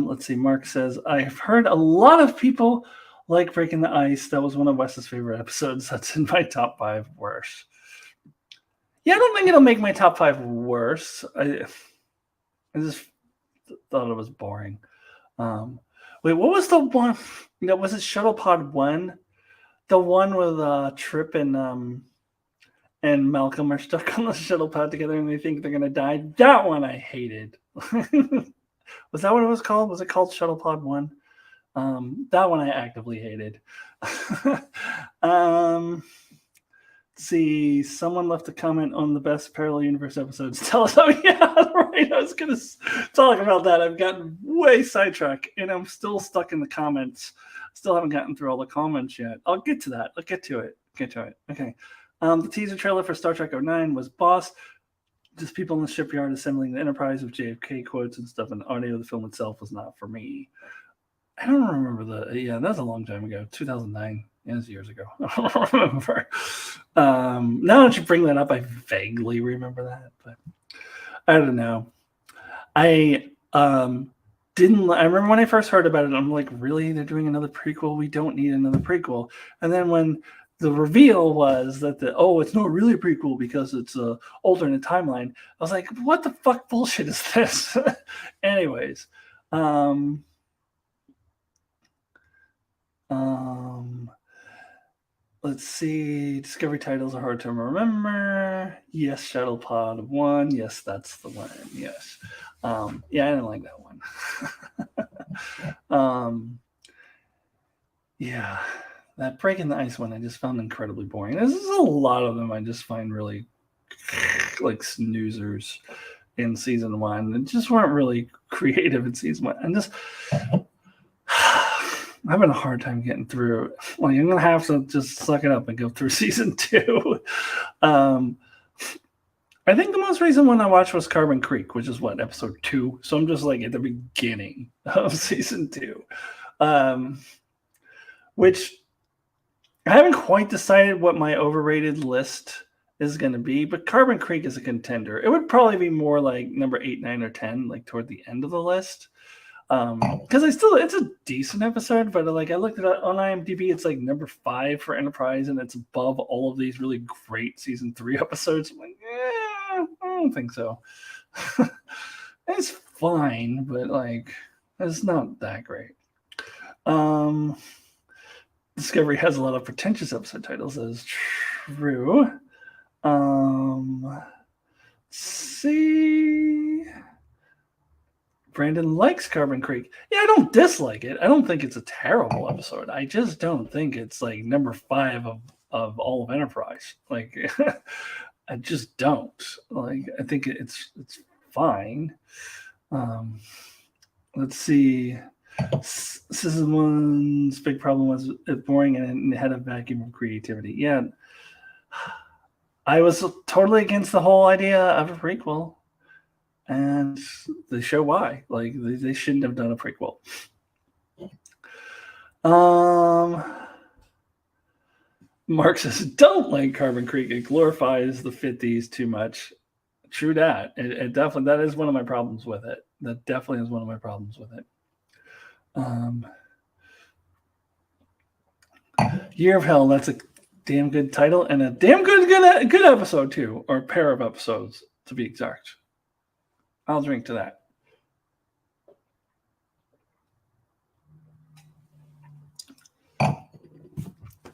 Let's see. Mark says, I've heard a lot of people like Breaking the Ice. That was one of Wes's favorite episodes. That's in my top 5 worst. Yeah, I don't think it'll make my top 5 worse. I just thought it was boring. Wait, what was the one? Was it Shuttlepod 1? The one with Trip and Malcolm are stuck on the shuttlepod together and they think they're going to die. That one I hated. Was that what it was called? Was it called Shuttlepod 1? That one I actively hated. See, someone left a comment on the best Parallel Universe episodes. Tell us. Oh, yeah, right. I was going to talk about that. I've gotten way sidetracked, and I'm still stuck in the comments. Still haven't gotten through all the comments yet. I'll get to that. I'll get to it. Okay. The teaser trailer for Star Trek 09 was Boss. Just people in the shipyard assembling the Enterprise with JFK quotes and stuff, and audio of the film itself was not for me. I don't remember yeah, that was a long time ago, 2009. Yeah, it was years ago. I don't remember. Now that you bring that up, I vaguely remember that, but I don't know. I didn't. I remember when I first heard about it, I'm like, really? They're doing another prequel? We don't need another prequel. And then when the reveal was that it's not really a prequel because it's a alternate timeline, I was like, what the fuck bullshit is this? Anyways, let's see. Discovery titles are hard to remember. Yes, Shuttlepod 1. Yes, that's the one. Yes. Yeah, I didn't like that one. Yeah, that Breaking the Ice one I just found incredibly boring. There's a lot of them I just find really like snoozers in season 1. They just weren't really creative in season 1. And just I'm having a hard time getting through. Like, I'm gonna have to just suck it up and go through season 2. I think the most recent one I watched was Carbon Creek, which is what, episode 2. So I'm just like at the beginning of season 2, which I haven't quite decided what my overrated list is going to be, but Carbon Creek is a contender. It would probably be more like number 8, 9, or 10, like toward the end of the list. Because it's a decent episode, but like I looked at it on IMDb, it's like number 5 for Enterprise, and it's above all of these really great season 3 episodes. I'm like, I don't think so. It's fine, but like it's not that great. Discovery has a lot of pretentious episode titles, that is true. See, Brandon likes Carbon Creek. Yeah, I don't dislike it. I don't think it's a terrible episode. I just don't think it's like number 5 of all of Enterprise. Like, I just don't. Like, I think it's fine. Let's see. Season 1's big problem was it boring and it had a vacuum of creativity. Yeah, I was totally against the whole idea of a prequel, and they show why. Like, they shouldn't have done a prequel. Mark says, don't like Carbon Creek. It glorifies the 50s too much. True that. It definitely, that is one of my problems with it. That definitely is one of my problems with it. Year of Hell, that's a damn good title and a damn good episode too, or pair of episodes to be exact. I'll drink to that.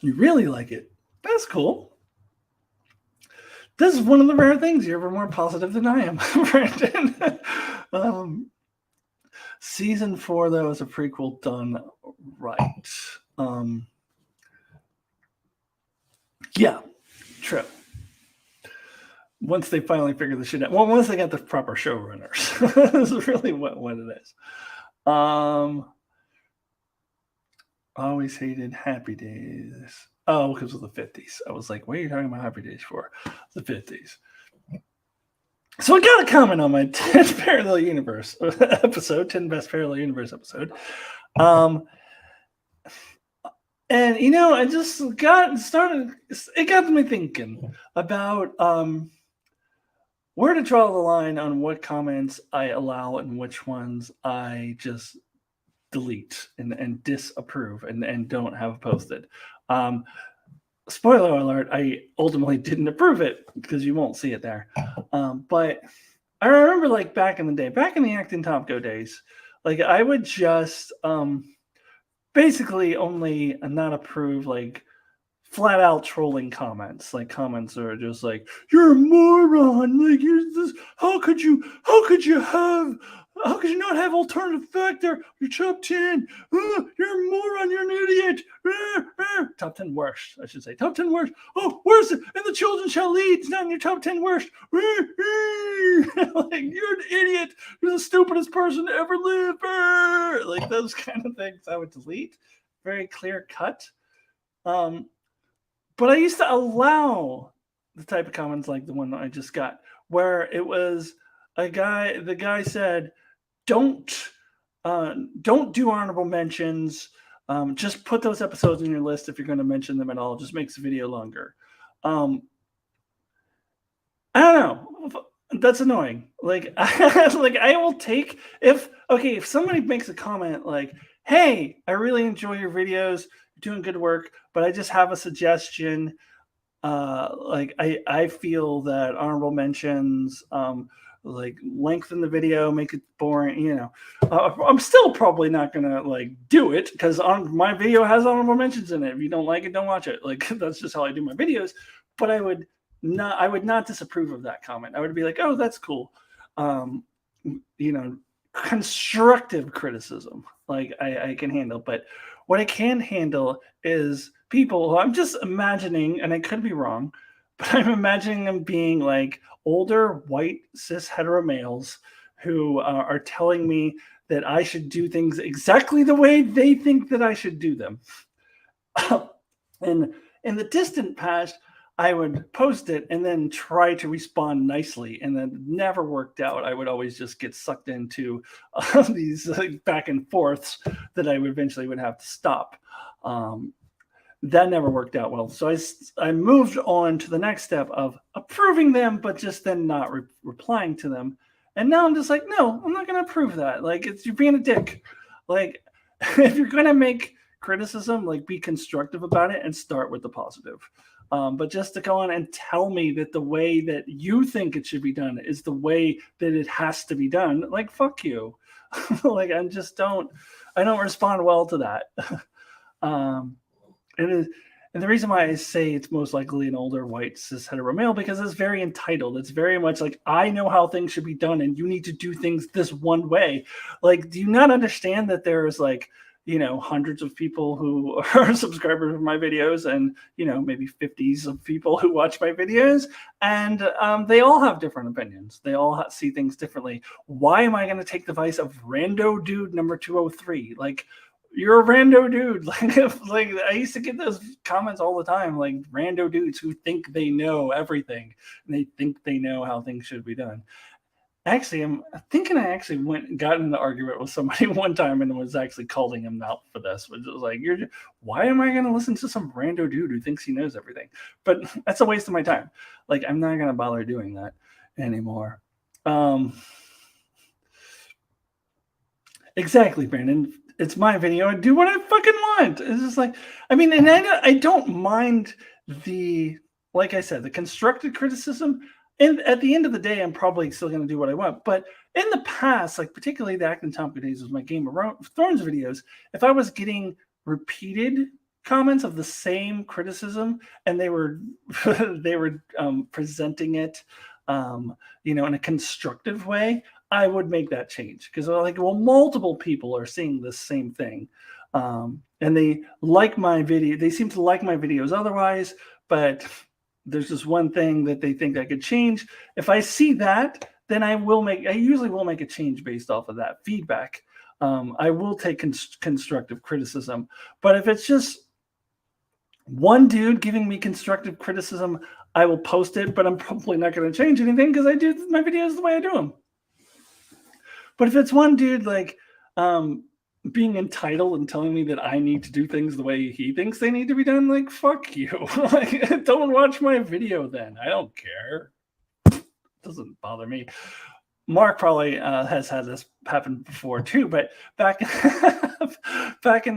You really like it. That's cool. This is one of the rare things you're ever more positive than I am, Brandon. Season 4, though, is a prequel done right. Yeah, true. Once they finally figure the shit out. Well, once they got the proper showrunners. This is really what it is. Always hated Happy Days. Oh, because of the 50s. I was like, what are you talking about Happy Days for? The 50s. So I got a comment on my 10 Parallel Universe episode, 10 Best Parallel Universe episode. And, I just it got me thinking about where to draw the line on what comments I allow and which ones I just delete and disapprove and don't have posted. Spoiler alert, I ultimately didn't approve it because you won't see it there. But I remember, like, back in the day, back in the Acting Top Go days, like, I would just basically only not approve, like, flat out trolling comments. Like, comments are just like, you're a moron, like, here's this, how could you not have alternative factor? Your top 10. You're a moron. You're an idiot. Top 10 worst, I should say. Top 10 worst. Oh, worst. And the children shall lead. It's not in your top 10 worst. Like, you're an idiot. You're the stupidest person to ever live. Like, those kind of things I would delete. Very clear cut. But I used to allow the type of comments like the one I just got, where it was the guy said, don't do honorable mentions. Just put those episodes in your list if you're going to mention them at all. It just makes the video longer. I don't know. That's annoying. Like, I will take if somebody makes a comment like, "Hey, I really enjoy your videos. You're doing good work, but I just have a suggestion. Like, I feel that honorable mentions, like, lengthen the video, make it boring. I'm still probably not gonna like do it because on my video has honorable mentions in it. If you don't like it, don't watch it. Like, that's just how I do my videos. But I would not disapprove of that comment. I would be like, oh, that's cool. Um, you know, constructive criticism, like I can handle. But what I can handle is people who I'm just imagining, and I could be wrong, but I'm imagining them being like older white cis hetero males who are telling me that I should do things exactly the way they think that I should do them. And in the distant past, I would post it and then try to respond nicely, and then never worked out. I would always just get sucked into these like, back and forths that I would eventually would have to stop. Um, that never worked out well. So I moved on to the next step of approving them, but just then not replying to them. And now I'm just like, no, I'm not going to approve that. Like, you're being a dick. Like, if you're going to make criticism, like, be constructive about it and start with the positive. But just to go on and tell me that the way that you think it should be done is the way that it has to be done, like, fuck you. Like, I don't respond well to that. um, and the reason why I say it's most likely an older white cis hetero male because it's very entitled. It's very much like, I know how things should be done and you need to do things this one way. Like, do you not understand that there's like, hundreds of people who are subscribers of my videos and, maybe 50s of people who watch my videos, and they all have different opinions. They all see things differently. Why am I going to take the advice of rando dude number 203? Like, you're a rando dude. Like I used to get those comments all the time, like rando dudes who think they know everything and they think they know how things should be done. Actually, I'm thinking I actually got in an argument with somebody one time and was actually calling him out for this, which was like, why am I going to listen to some rando dude who thinks he knows everything? But that's a waste of my time. Like, I'm not going to bother doing that anymore. Exactly, Brandon. It's my video. I do what I fucking want. It's just like, I mean, and I don't mind like I said, the constructive criticism. And at the end of the day, I'm probably still going to do what I want. But in the past, like particularly the Acton Tomko days was my Game of Thrones videos, if I was getting repeated comments of the same criticism and they were presenting it, in a constructive way, I would make that change because multiple people are seeing the same thing, and they like my video. They seem to like my videos otherwise, but there's just one thing that they think I could change. If I see that, then I usually will make a change based off of that feedback. I will take constructive criticism, but if it's just one dude giving me constructive criticism, I will post it, but I'm probably not going to change anything because I do my videos the way I do them. But if it's one dude being entitled and telling me that I need to do things the way he thinks they need to be done, like, fuck you. Like, don't watch my video then. I don't care. It doesn't bother me. Mark probably has had this happen before too, but back in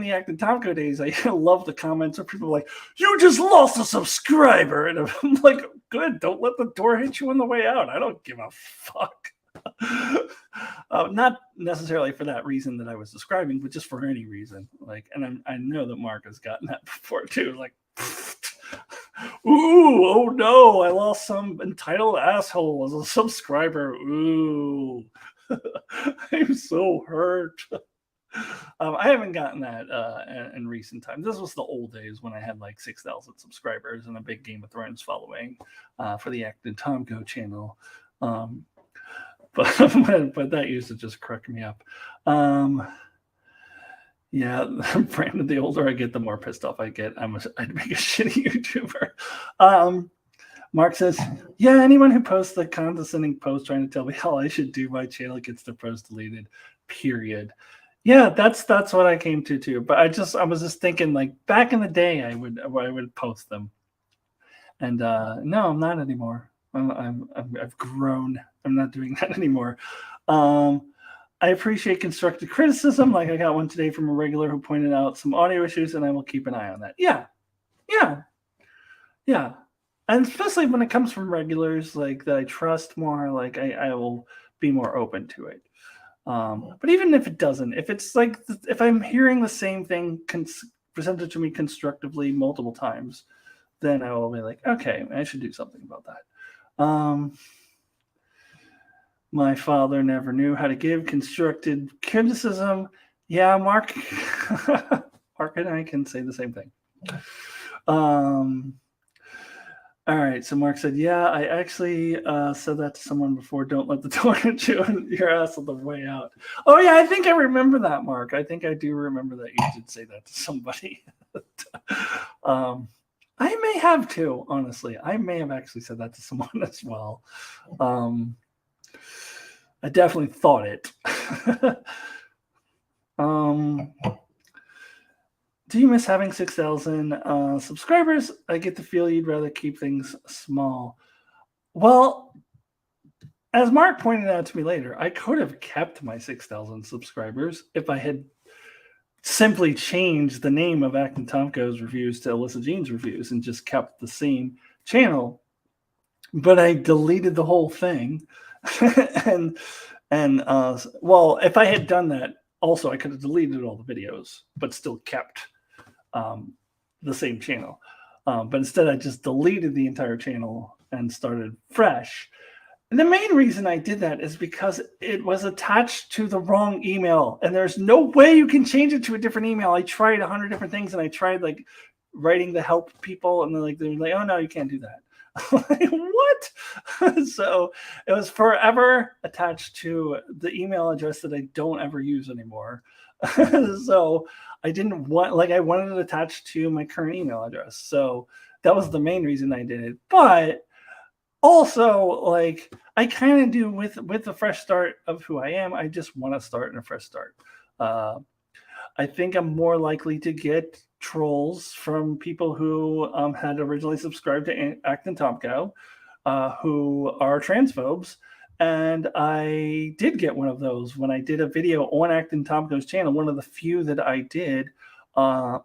the Acton Tomko days, I love the comments where people are like, "You just lost a subscriber," and I'm like, "Good, don't let the door hit you on the way out. I don't give a fuck." Not necessarily for that reason that I was describing, but just for any reason. Like, and I know that Mark has gotten that before too. Like, ooh, oh no, I lost some entitled asshole as a subscriber. Ooh, I'm so hurt. I haven't gotten that in recent times. This was the old days when I had like 6,000 subscribers and a big Game of Thrones following for the Acton Tomko channel. But that used to just crack me up. Yeah, Brandon, the older I get, the more pissed off I get. I'd make a shitty YouTuber. Mark says, yeah, anyone who posts the condescending post trying to tell me how I should do my channel gets their post deleted, period. Yeah, that's what I came to too. But I was just thinking, like, back in the day, I would post them. And no, I'm not anymore. I've grown. I'm not doing that anymore. I appreciate constructive criticism. Like I got one today from a regular who pointed out some audio issues, and I will keep an eye on that. Yeah, and especially when it comes from regulars like that I trust more, like I will be more open to it. But even if it doesn't, if it's like if I'm hearing the same thing presented to me constructively multiple times, then I will be like, okay, I should do something about that. My father never knew how to give constructive criticism. Yeah, Mark. Mark and I can say the same thing. All right, so Mark said, yeah, I actually said that to someone before. Don't let the door hit you in your ass on the way out. Oh, yeah, I think I remember that, Mark. I think I do remember that you did say that to somebody. I may have too, honestly. I may have actually said that to someone as well. I definitely thought it. Do you miss having 6,000 subscribers? I get the feel you'd rather keep things small. Well, as Mark pointed out to me later, I could have kept my 6,000 subscribers if I had simply changed the name of Acton Tomko's reviews to Alyssa Jean's reviews and just kept the same channel. But I deleted the whole thing. Well, if I had done that, also I could have deleted all the videos, but still kept the same channel. But instead, I just deleted the entire channel and started fresh. And the main reason I did that is because it was attached to the wrong email, and there's no way you can change it to a different email. I tried 100 different things, and I tried like writing the help people, and they're like, oh no, you can't do that. Like, what? So it was forever attached to the email address that I don't ever use anymore. So I didn't want, like, I wanted it attached to my current email address. So that was the main reason I did it. But also, like, I kind of do with the fresh start of who I am. I just want to start in a fresh start. I think I'm more likely to get trolls from people who had originally subscribed to Acton Tomko, who are transphobes. And I did get one of those when I did a video on Acton Tomko's channel, one of the few that I did after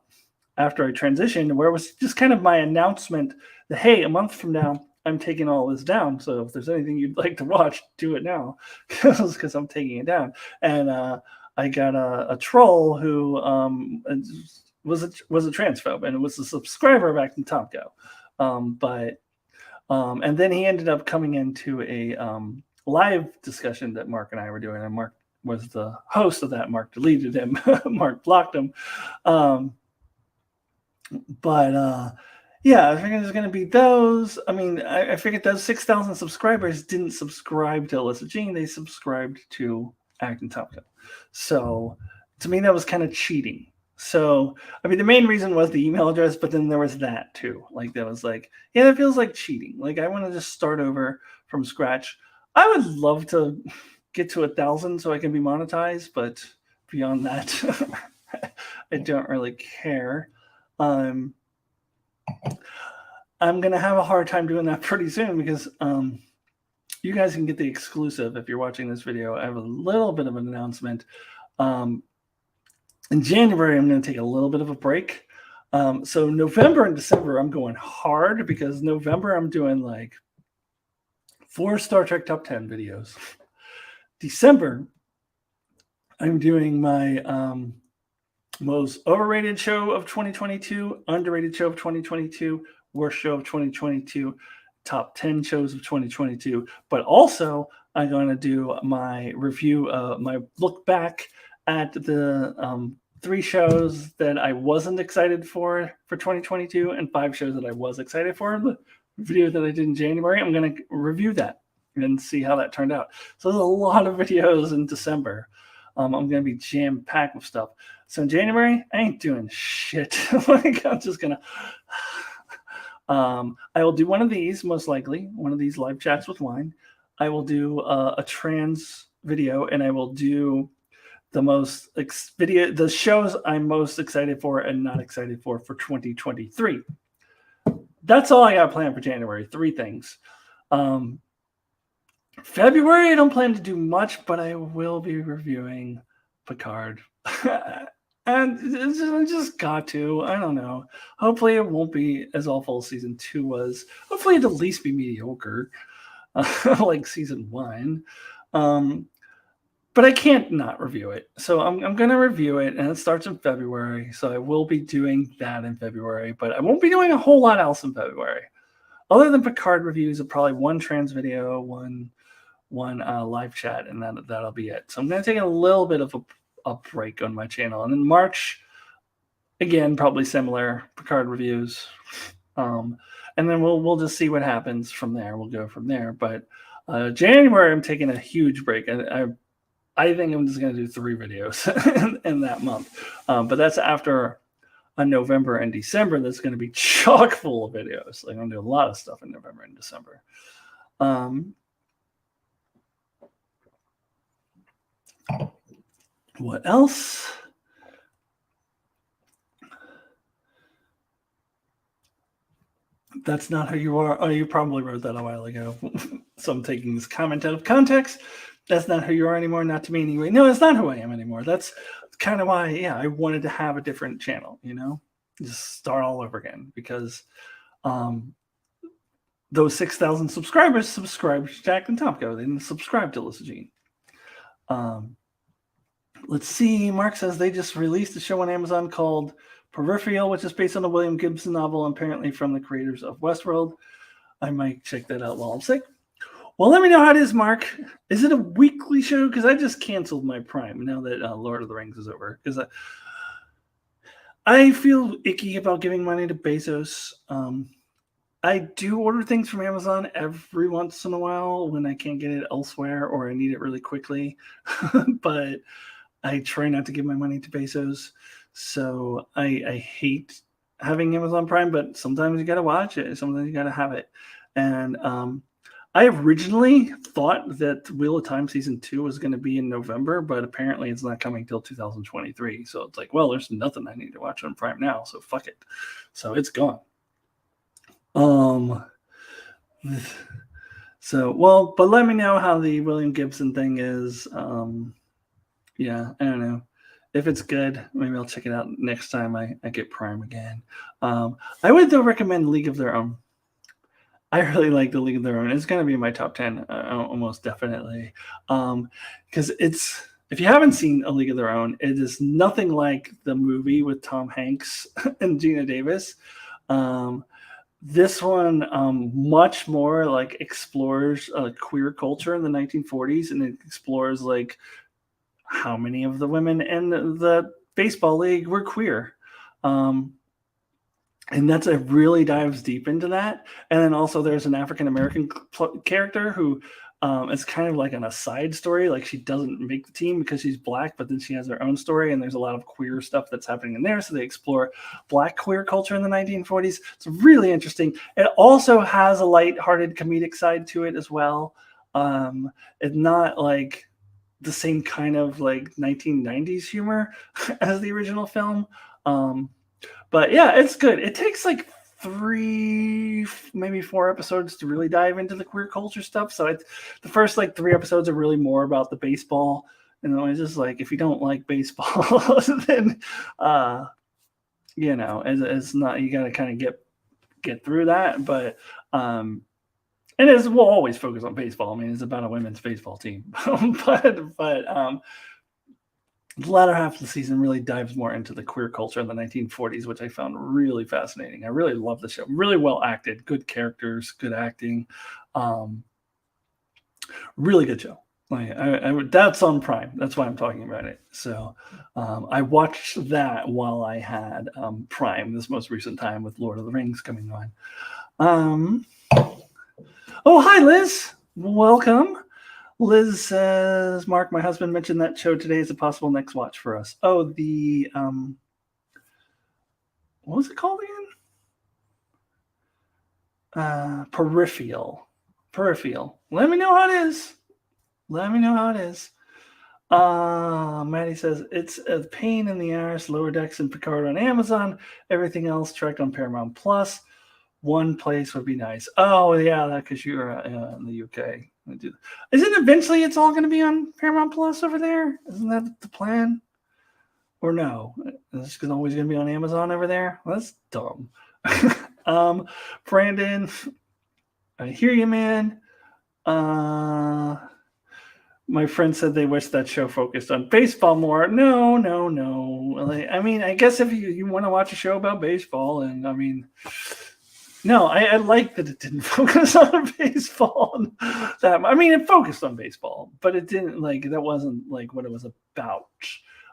I transitioned, where it was just kind of my announcement that, hey, a month from now, I'm taking all this down. So if there's anything you'd like to watch, do it now, because I'm taking it down. And I got a troll who was a transphobe, and it was a subscriber of Acton Tomko. And then he ended up coming into a live discussion that Mark and I were doing, and Mark was the host of that. Mark deleted him. Mark blocked him. Yeah, I figured there's going to be those. I mean, I figured those 6,000 subscribers didn't subscribe to Alyssa Jean. They subscribed to Acton Tomko. So to me, that was kind of cheating. So, I mean, the main reason was the email address, but then there was that too. Like, that was like, yeah, that feels like cheating. Like, I want to just start over from scratch. I would love to get to 1,000 so I can be monetized, but beyond that, I don't really care. I'm going to have a hard time doing that pretty soon because you guys can get the exclusive if you're watching this video. I have a little bit of an announcement. In January, I'm going to take a little bit of a break. So November and December, I'm going hard because November, I'm doing like 4 Star Trek Top 10 videos. December, I'm doing my most overrated show of 2022, underrated show of 2022, worst show of 2022, top 10 shows of 2022. But also, I'm going to do my review, my look back at the 3 shows that I wasn't excited for 2022 and 5 shows that I was excited for. The video that I did in January, I'm going to review that and see how that turned out. So there's a lot of videos in December. I'm going to be jam-packed with stuff. So in January, I ain't doing shit. Like, I'm just going to... I will do one of these, most likely, one of these live chats with wine. I will do a trans video, and I will do the shows I'm most excited for and not excited for 2023. That's all I got planned for January. 3 things. February, I don't plan to do much, but I will be reviewing Picard. And I just got to. I don't know. Hopefully, it won't be as awful as season 2 was. Hopefully, it'll at least be mediocre, like season 1. But I can't not review it. So I'm going to review it, and it starts in February. So I will be doing that in February, but I won't be doing a whole lot else in February. Other than Picard reviews, probably one trans video, one live chat, and that'll be it. So I'm going to take a little bit of a break on my channel. And then March, again, probably similar Picard reviews. And then we'll just see what happens from there. We'll go from there. But January, I'm taking a huge break. I think I'm just going to do 3 videos in that month. But that's after a November and December that's going to be chock full of videos. Like, I'm going to do a lot of stuff in November and December. What else? That's not who you are. Oh, you probably wrote that a while ago. So I'm taking this comment out of context. That's not who you are anymore. Not to me anyway. No, it's not who I am anymore. That's kind of why, I wanted to have a different channel, just start all over again, because those 6,000 subscribers subscribed to Jack and Tomko. They didn't subscribe to Lysogene. Let's see. Mark says they just released a show on Amazon called Peripheral, which is based on a William Gibson novel, apparently from the creators of Westworld. I might check that out while I'm sick. Well, let me know how it is, Mark. Is it a weekly show? Because I just canceled my Prime now that Lord of the Rings is over. Because I feel icky about giving money to Bezos. I do order things from Amazon every once in a while when I can't get it elsewhere or I need it really quickly. But I try not to give my money to Bezos. So I hate having Amazon Prime, but sometimes you got to watch it. Sometimes you got to have it. And I originally thought that Wheel of Time Season 2 was going to be in November, but apparently it's not coming till 2023. So it's like, well, there's nothing I need to watch on Prime now, so fuck it. So it's gone. But let me know how the William Gibson thing is. Yeah, I don't know. If it's good, maybe I'll check it out next time I get Prime again. I would, though, recommend League of Their Own. I really like the League of Their Own. It's going to be in my top 10, almost definitely. Because if you haven't seen A League of Their Own, it is nothing like the movie with Tom Hanks and Gina Davis. This one much more like explores queer culture in the 1940s, and it explores like how many of the women in the baseball league were queer. And that's a really dives deep into that. And then also there's an African-American character who is kind of like an aside story. Like, she doesn't make the team because she's Black, but then she has her own story, and there's a lot of queer stuff that's happening in there. So they explore Black queer culture in the 1940s. It's really interesting. It also has a lighthearted comedic side to it as well. It's not like the same kind of like 1990s humor as the original film. But yeah, it's good. It takes like 3, maybe 4 episodes to really dive into the queer culture stuff. So the first like 3 episodes are really more about the baseball. And it's just like, if you don't like baseball, then, it's not, you got to kind of get through that. But, we'll always focus on baseball. I mean, it's about a women's baseball team. but the latter half of the season really dives more into the queer culture in the 1940s, which I found really fascinating. I really love the show. Really well acted, good characters, good acting. Really good show. That's on Prime. That's why I'm talking about it. So I watched that while I had Prime this most recent time with Lord of the Rings coming on. Oh, hi, Liz. Welcome. Liz says, Mark, my husband mentioned that show today as a possible next watch for us. Oh, the, what was it called again? Peripheral. Let me know how it is. Maddie says, it's a pain in the arse. Lower Decks and Picard on Amazon. Everything else Trek on Paramount Plus. one place would be nice. Oh yeah, because you're in the UK. Isn't eventually it's all going to be on Paramount Plus over there? Isn't that the plan? Or no? It's always going to be on Amazon over there. Well, that's dumb. Brandon, I hear you, man. My friend said they wish that show focused on baseball more. No. I mean, I guess if you want to watch a show about baseball, and I mean, no, I like that it didn't focus on baseball. I mean, it focused on baseball, but it didn't that wasn't like what it was about.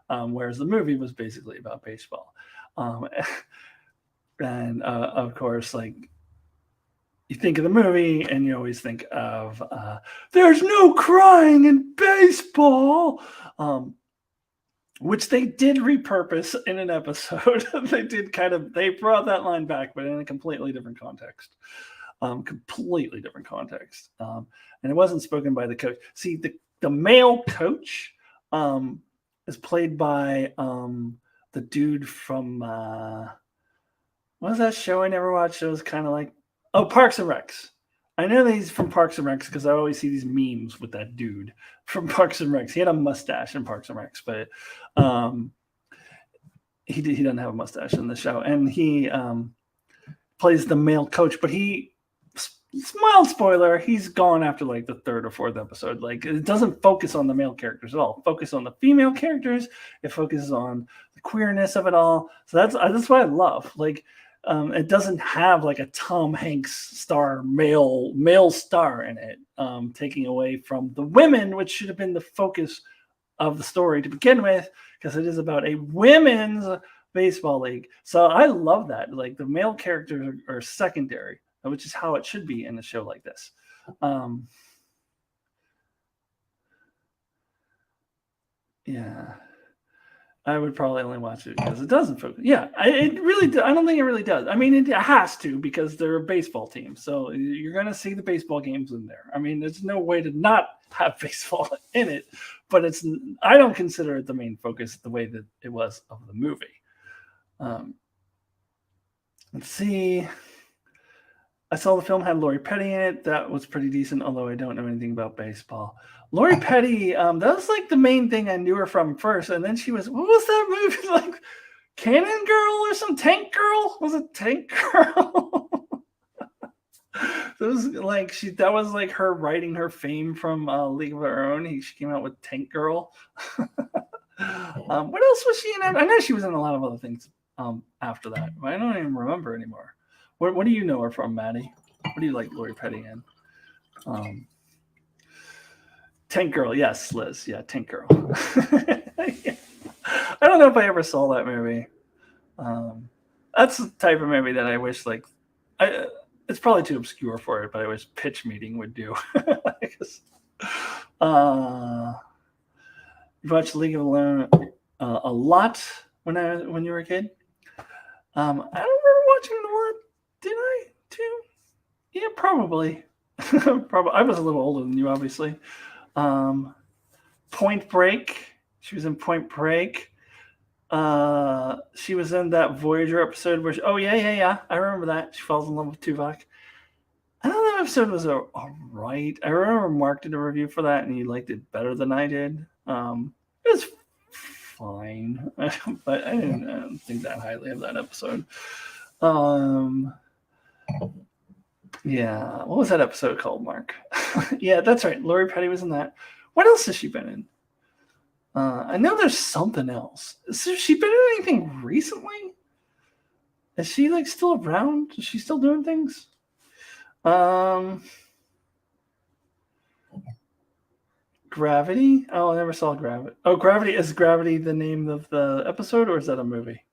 Whereas the movie was basically about baseball. And of course, you think of the movie and you always think of there's no crying in baseball, which they did repurpose in an episode. They brought that line back, but in a completely different context. And it wasn't spoken by the coach. See, the male coach is played by the dude from what was that show I never watched? It was kind of like Parks and Recs. I know that he's from Parks and Recs because I always see these memes with that dude from Parks and Recs. He had a mustache in Parks and Recs, but he doesn't have a mustache in the show. And he plays the male coach, but mild spoiler, he's gone after the third or fourth episode. It doesn't focus on the male characters at all. Focus on the female characters. It focuses on the queerness of it all. So that's what I love. It doesn't have a Tom Hanks star male star in it, taking away from the women, which should have been the focus of the story to begin with, because it is about a women's baseball league. So I love that. The male characters are secondary, which is how it should be in a show like this. Yeah. I would probably only watch it because it doesn't focus. Yeah, it really. I don't think it really does. I mean, it has to because they're a baseball team, so you're going to see the baseball games in there. I mean, there's no way to not have baseball in it, but I don't consider it the main focus the way that it was of the movie. Let's see. I saw the film had Lori Petty in it. That was pretty decent, although I don't know anything about baseball. Lori Petty, that was the main thing I knew her from first. And then she was, what was that movie? Cannon Girl or some Tank Girl? Was it Tank Girl? That was her writing her fame from League of Her Own. She came out with Tank Girl. What else was she in? I know she was in a lot of other things after that, but I don't even remember anymore. What do you know her from, Maddie? What do you like Lori Petty in? Tank Girl, yes, Liz. Yeah, Tank Girl. Yeah. I don't know if I ever saw that movie. That's the type of movie that I wish it's probably too obscure for it, but I wish Pitch Meeting would do. You watched League of Alone a lot when you were a kid? I don't remember watching it a lot. Did I too? Yeah, probably. Probably. I was a little older than you, obviously. Point Break. She was in Point Break. She was in that Voyager episode where yeah. I remember that. She falls in love with Tuvok. I know that episode was all right. I remember Mark did a review for that and he liked it better than I did. It was fine, but I didn't think that highly of that episode. Yeah, what was that episode called, Mark? Yeah, that's right. Lori Petty was in that. What else has she been in? I know there's something else. Has she been in anything recently? Is she still around? Is she still doing things? Gravity? Oh, I never saw Gravity. Oh, Gravity. Is Gravity the name of the episode, or is that a movie?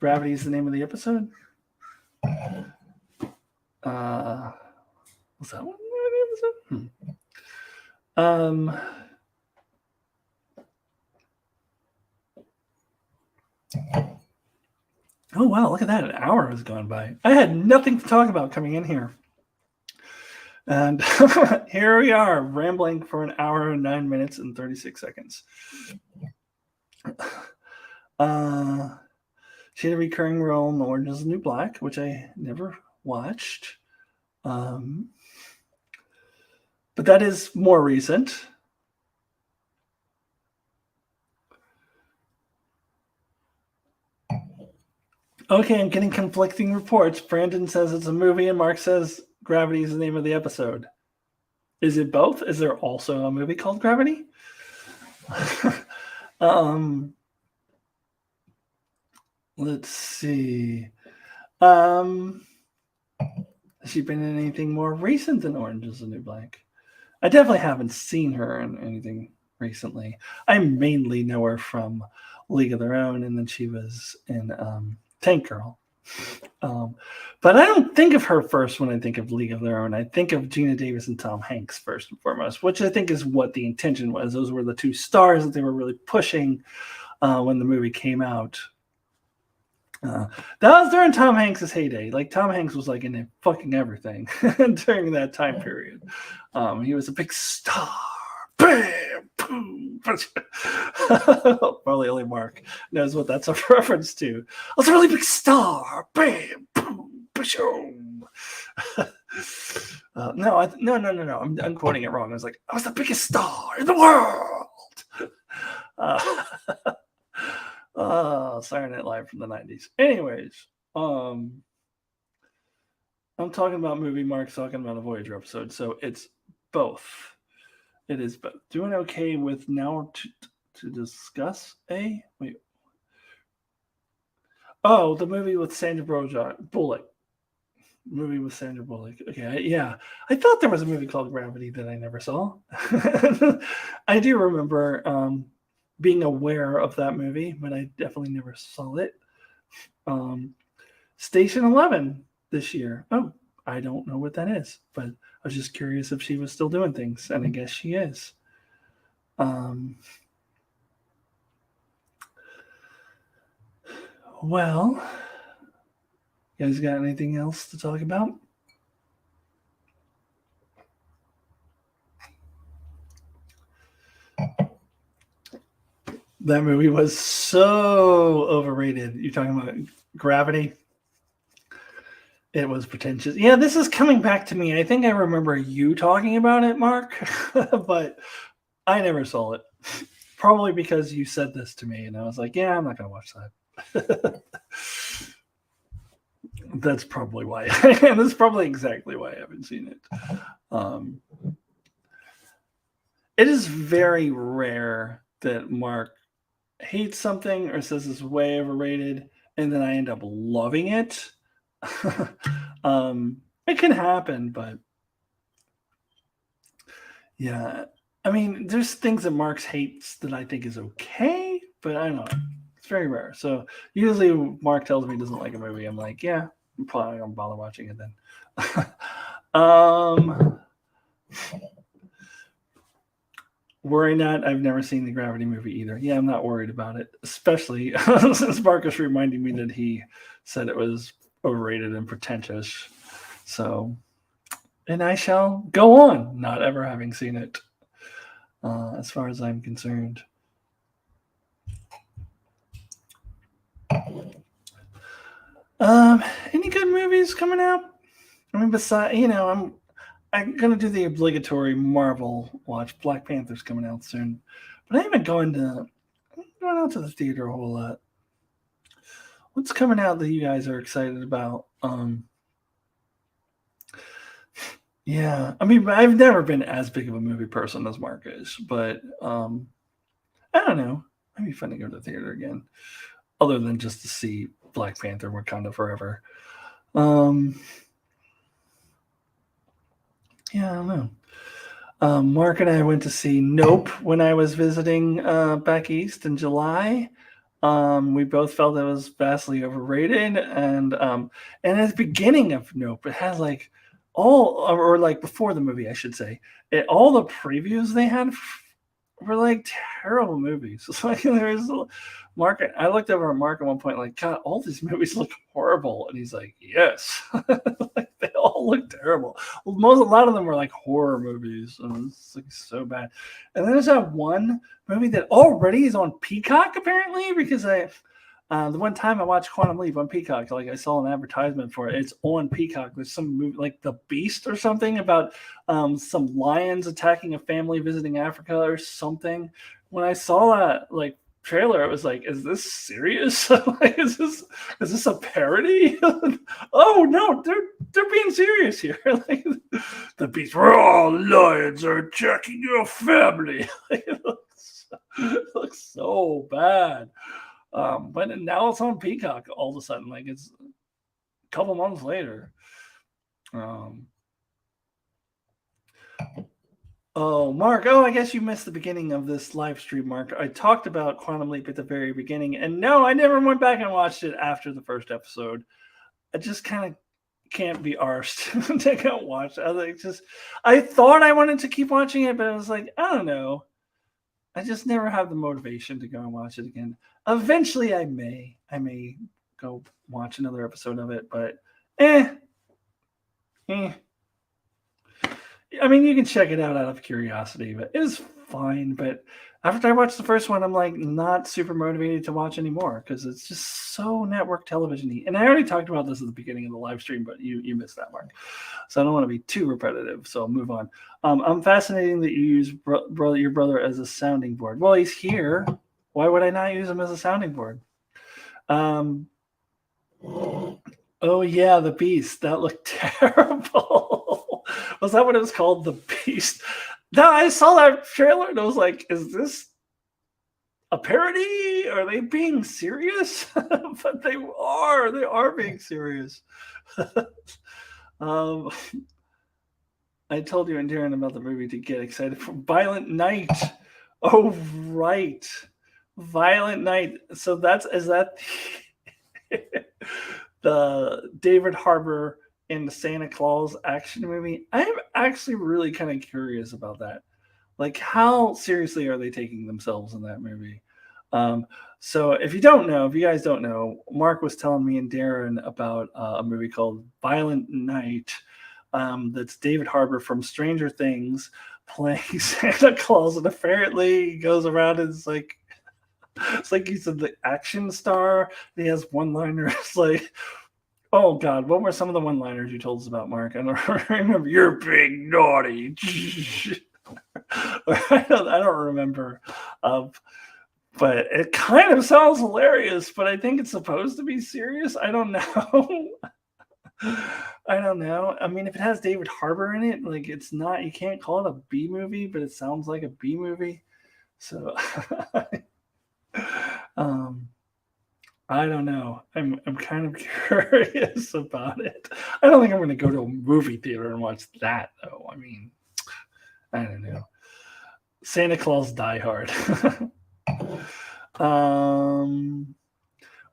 Gravity is the name of the episode? Was that one the episode? Oh, wow, look at that. An hour has gone by. I had nothing to talk about coming in here. And here we are, rambling for an hour and 9 minutes and 36 seconds. She had a recurring role in Orange Is the New Black, which I never watched. But that is more recent. Okay, I'm getting conflicting reports. Brandon says it's a movie, and Mark says Gravity is the name of the episode. Is it both? Is there also a movie called Gravity? Let's see. Has she been in anything more recent than Orange Is the New Black? I definitely haven't seen her in anything recently. I mainly know her from League of Their Own, and then she was in Tank Girl. But I don't think of her first when I think of League of Their Own. I think of Gina Davis and Tom Hanks first and foremost, which I think is what the intention was. Those were the two stars that they were really pushing when the movie came out. That was during Tom Hanks' heyday. Like, Tom Hanks was like in fucking everything during that time period. He was a big star. Bam! Boom! Probably only Mark knows what that's a reference to. I was a really big star. Bam! Boom! Boom! No. I'm quoting it wrong. I was like, I was the biggest star in the world. Saturday Night Live from the 90s. Anyways, I'm talking about movie, Mark's talking about a Voyager episode, so it's both. It is both. Doing okay with now to discuss a wait. Oh, the movie with Sandra Bullock. Movie with Sandra Bullock. Okay, yeah. I thought there was a movie called Gravity that I never saw. I do remember being aware of that movie, but I definitely never saw it. Station 11 this year. Oh, I don't know what that is, but I was just curious if she was still doing things, and I guess she is. Well, you guys got anything else to talk about? That movie was so overrated. You're talking about Gravity? It was pretentious. Yeah, this is coming back to me. I think I remember you talking about it, Mark, but I never saw it. Probably because you said this to me, and I was like, yeah, I'm not going to watch that. That's probably why. That's probably exactly why I haven't seen it. It is very rare that Mark hates something or says it's way overrated, and then I end up loving it. It can happen, but yeah. I mean, there's things that Mark hates that I think is okay, but I don't know. It's very rare. So usually Mark tells me he doesn't like a movie. I'm like, yeah, I'm probably not gonna bother watching it then. Worry not. I've never seen the Gravity movie either. Yeah, I'm not worried about it, especially since Marcus reminded me that he said it was overrated and pretentious. So, and I shall go on not ever having seen it, as far as I'm concerned. Any good movies coming out? I mean, besides, I'm gonna do the obligatory Marvel watch. Black Panther's coming out soon, but I haven't going out to the theater a whole lot. What's coming out that you guys are excited about? Yeah, I mean, I've never been as big of a movie person as Mark is, but I don't know. It'd be fun to go to the theater again, other than just to see Black Panther: Wakanda Forever. Yeah, I don't know. Mark and I went to see Nope when I was visiting back east in July. We both felt it was vastly overrated, and at the beginning of Nope, it had like before the movie, I should say, all the previews they had were like terrible movies. It's like there's Mark. I looked over at Mark at one point, like, God, all these movies look horrible, and he's like, yes, like, they all look terrible. A lot of them were like horror movies, and it's like so bad. And then there's that one movie that already is on Peacock apparently, because The one time I watched Quantum Leap on Peacock, like I saw an advertisement for it. It's on Peacock. There's some movie like The Beast or something about some lions attacking a family visiting Africa or something. When I saw that like trailer, it was like, is this serious? Like, is this a parody? Oh no, they're being serious here. Like The Beast, all lions are attacking your family. Like, it looks so bad. But now it's on Peacock all of a sudden, like it's a couple months later. Oh, Mark. Oh, I guess you missed the beginning of this live stream, Mark. I talked about Quantum Leap at the very beginning, and no, I never went back and watched it after the first episode. I just kind of can't be arsed to go watch. I thought I wanted to keep watching it, but I was like, I don't know. I just never have the motivation to go and watch it again. Eventually, I may go watch another episode of it, but eh. I mean, you can check it out of curiosity, but it was fine. But after I watched the first one, I'm like not super motivated to watch anymore because it's just so network television-y. And I already talked about this at the beginning of the live stream, but you missed that, Mark. So I don't want to be too repetitive. So I'll move on. I'm fascinating that you use your brother as a sounding board. Well, he's here. Why would I not use him as a sounding board? Oh yeah, The Beast. That looked terrible. Was that what it was called? The Beast. No, I saw that trailer and I was like, is this a parody? Are they being serious? But they are being serious. I told you and Darren about the movie to get excited for Violent Night. Oh, right. Violent Night. So is that the David Harbour and the Santa Claus action movie? I'm actually really kind of curious about that. Like, how seriously are they taking themselves in that movie? So if you guys don't know, Mark was telling me and Darren about a movie called Violent Night. That's David Harbour from Stranger Things playing Santa Claus, and apparently he goes around and it's like he's the action star. He has one-liners like, oh God, what were some of the one-liners you told us about, Mark? I don't remember. You're big naughty. I don't remember. But it kind of sounds hilarious, but I think it's supposed to be serious. I don't know. I don't know. I mean, if it has David Harbour in it, like it's not, you can't call it a B movie, but it sounds like a B movie. So I don't know. I'm kind of curious about it. I don't think I'm going to go to a movie theater and watch that, though. I mean, I don't know. Santa Claus Die Hard.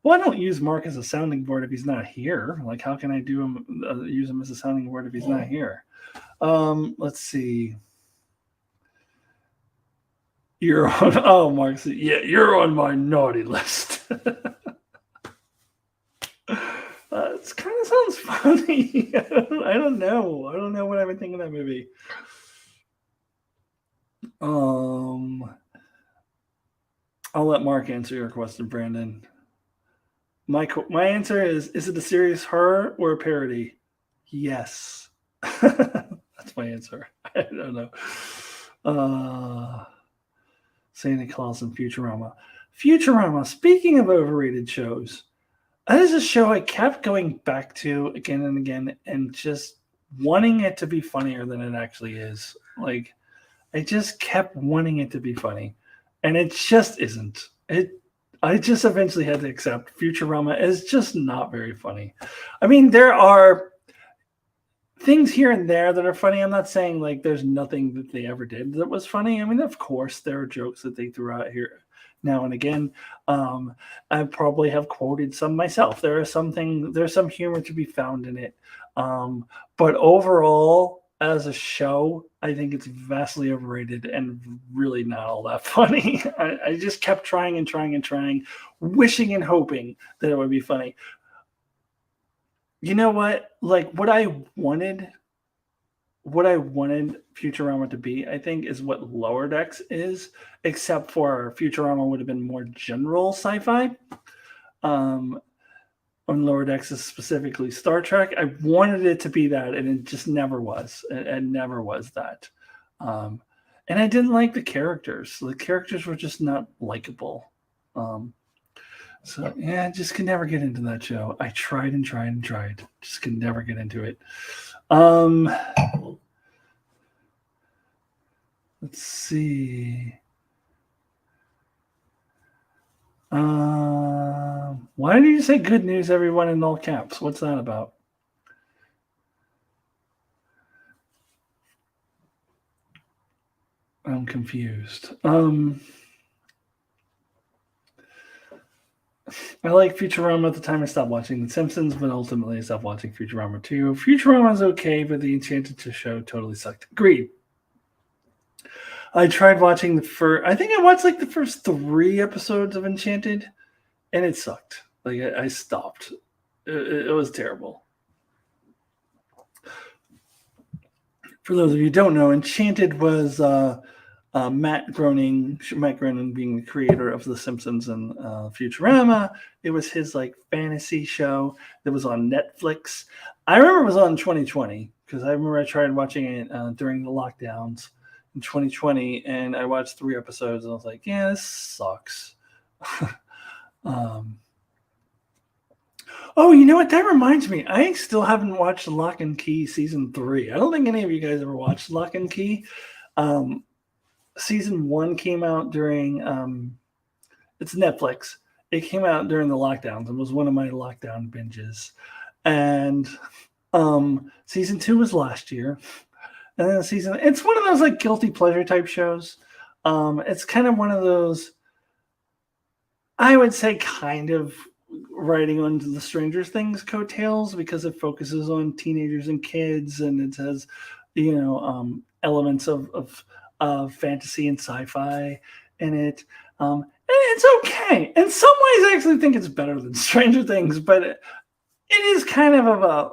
Well, I don't use Mark as a sounding board if he's not here. Like, how can I use him as a sounding board if he's not here? Let's see. You're on. Oh, Mark said, yeah, you're on my naughty list. It kind of sounds funny. I don't know. I don't know what I would think of that movie. I'll let Mark answer your question, Brandon. My answer is it a serious horror or a parody? Yes. That's my answer. I don't know. Santa Claus and Futurama. Futurama, speaking of overrated shows, that is a show I kept going back to again and again and just wanting it to be funnier than it actually is. Like, I just kept wanting it to be funny. And it just isn't. I just eventually had to accept Futurama is just not very funny. I mean, there are things here and there that are funny. I'm not saying like there's nothing that they ever did that was funny. I mean, of course, there are jokes that they threw out here now and again. I probably have quoted some myself. There's some humor to be found in it. But overall, as a show, I think it's vastly overrated and really not all that funny. I just kept trying and trying and trying, wishing and hoping that it would be funny. You know what? Like what I wanted Futurama to be, I think, is what Lower Decks is, except for Futurama would have been more general sci-fi. on Lower Decks is specifically Star Trek. I wanted it to be that, and it just never was. It never was that. And I didn't like the characters. The characters were just not likable. So yeah, I just could never get into that show. I tried and tried and tried. Just could never get into it. Let's see. Why did you say good news, everyone, in all caps? What's that about? I'm confused. I like Futurama at the time I stopped watching The Simpsons, but ultimately I stopped watching Futurama too. Futurama's okay, but the Enchanted show totally sucked. Agreed. I tried watching I think I watched like the first 3 episodes of Enchanted, and it sucked. Like I stopped. It was terrible. For those of you who don't know, Enchanted was Matt Groening being the creator of The Simpsons and Futurama. It was his like fantasy show that was on Netflix. I remember it was on 2020 because I remember I tried watching it during the lockdowns in 2020, and I watched 3 episodes and I was like, yeah, this sucks. Oh, you know what? That reminds me. I still haven't watched Lock and Key season 3. I don't think any of you guys ever watched Lock and Key. Season 1 came out during it's Netflix. It came out during the lockdowns and was one of my lockdown binges. And season 2 was last year. And then it's one of those like guilty pleasure type shows. It's kind of one of those, I would say, kind of riding onto the Stranger Things coattails because it focuses on teenagers and kids, and it has, elements of fantasy and sci-fi in it. And it's okay. In some ways, I actually think it's better than Stranger Things, but it is kind of a,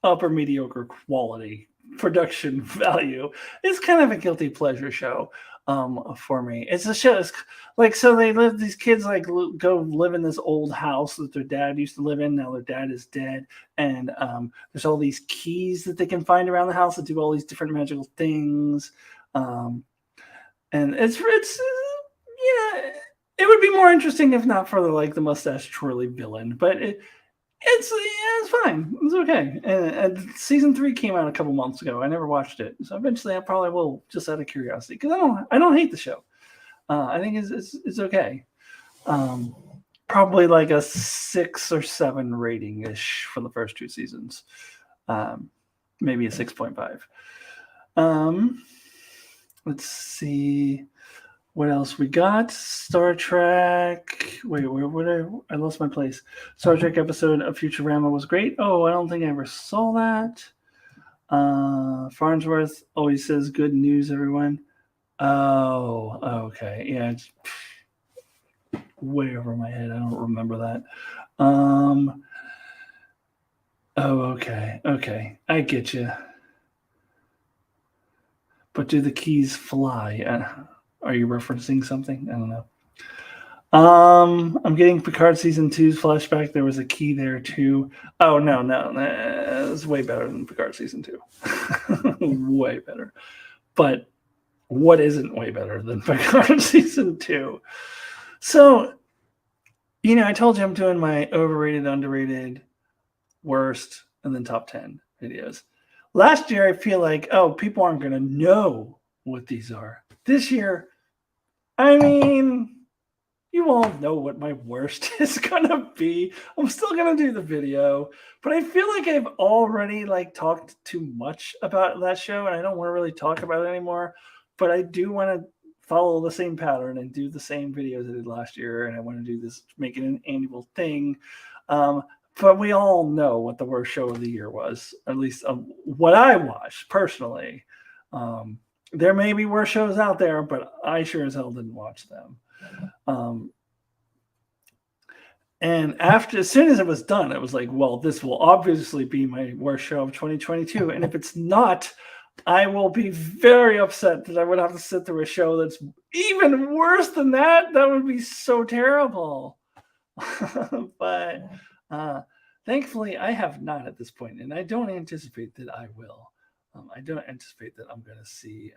upper mediocre quality production value. It's kind of a guilty pleasure show for me. It's a show. It's like, so these kids like go live in this old house that their dad used to live in. Now their dad is dead. And there's all these keys that they can find around the house that do all these different magical things. And it's it would be more interesting if not for the mustache twirly villain, but it's fine. It's okay. And season 3 came out a couple months ago. I never watched it, so eventually I probably will, just out of curiosity, because I don't hate the show. I think it's okay. Probably like a 6 or 7 rating ish for the first 2 seasons. Maybe a 6.5. Let's see. What else we got? Star Trek. Wait, I lost my place. Star Trek episode of Futurama was great. Oh, I don't think I ever saw that. Farnsworth always says good news, everyone. Oh, okay. Yeah, it's way over my head. I don't remember that. Oh, okay. Okay. I get you. But do the keys fly? Are you referencing something? I don't know. I'm getting Picard season 2's flashback. There was a key there too. Oh no, it's way better than Picard season 2. Way better. But what isn't way better than Picard season 2? So, I told you I'm doing my overrated, underrated, worst, and then top 10 videos. Last year, I feel like, people aren't going to know what these are. This year, I mean, you all know what my worst is going to be. I'm still going to do the video, but I feel like I've already talked too much about that show, and I don't want to really talk about it anymore. But I do want to follow the same pattern and do the same videos I did last year, and I want to do this, make it an annual thing. But we all know what the worst show of the year was, at least what I watched personally. There may be worse shows out there, but I sure as hell didn't watch them. And as soon as it was done, it was like, well, this will obviously be my worst show of 2022. And if it's not, I will be very upset that I would have to sit through a show that's even worse than that. That would be so terrible. But thankfully, I have not at this point, and I don't anticipate that I will. I don't anticipate that I'm going to see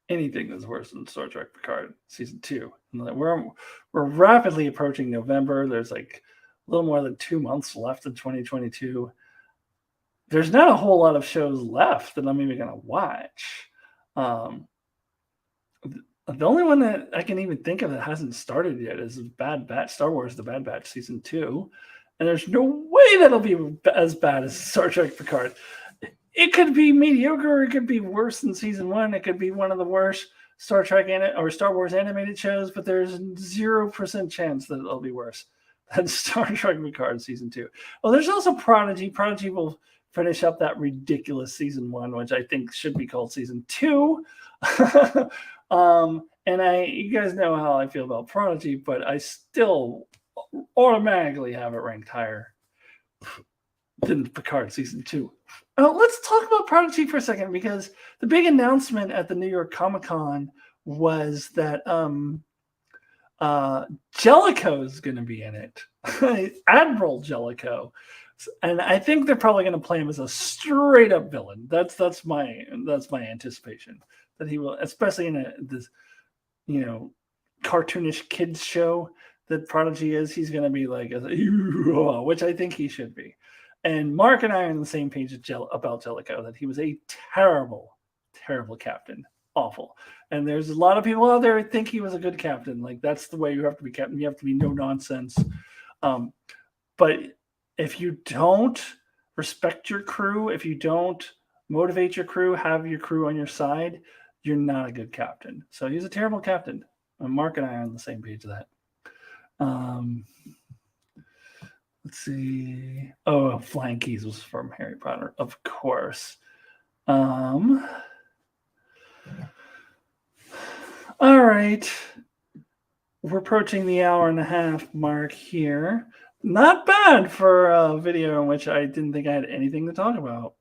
anything that's worse than Star Trek Picard season 2. We're rapidly approaching November. There's like a little more than 2 months left in 2022. There's not a whole lot of shows left that I'm even going to watch. The only one that I can even think of that hasn't started yet is Bad Batch, Star Wars: The Bad Batch season 2, and there's no way that'll be as bad as Star Trek Picard. It could be mediocre, or it could be worse than season 1. It could be one of the worst Star Trek or Star Wars animated shows, but there's 0% chance that it'll be worse than Star Trek Picard season 2. Well, there's also Prodigy. Prodigy will finish up that ridiculous season 1, which I think should be called season 2. And you guys know how I feel about Prodigy, but I still automatically have it ranked higher than Picard season 2. Let's talk about Prodigy for a second, because the big announcement at the New York Comic-Con was that Jellicoe is going to be in it. Admiral Jellicoe. And I think they're probably going to play him as a straight up villain. That's my anticipation, that he will, especially in this cartoonish kids show that Prodigy is. He's going to be like, which I think he should be. And Mark and I are on the same page about Jellicoe, that he was a terrible, terrible captain. Awful. And there's a lot of people out there who think he was a good captain. Like, that's the way you have to be captain. You have to be no nonsense. But if you don't respect your crew, if you don't motivate your crew, have your crew on your side, you're not a good captain. So he's a terrible captain. And Mark and I are on the same page of that. Let's see. Oh, Flying Keys was from Harry Potter, of course. All right. We're approaching the hour and a half mark here. Not bad for a video in which I didn't think I had anything to talk about.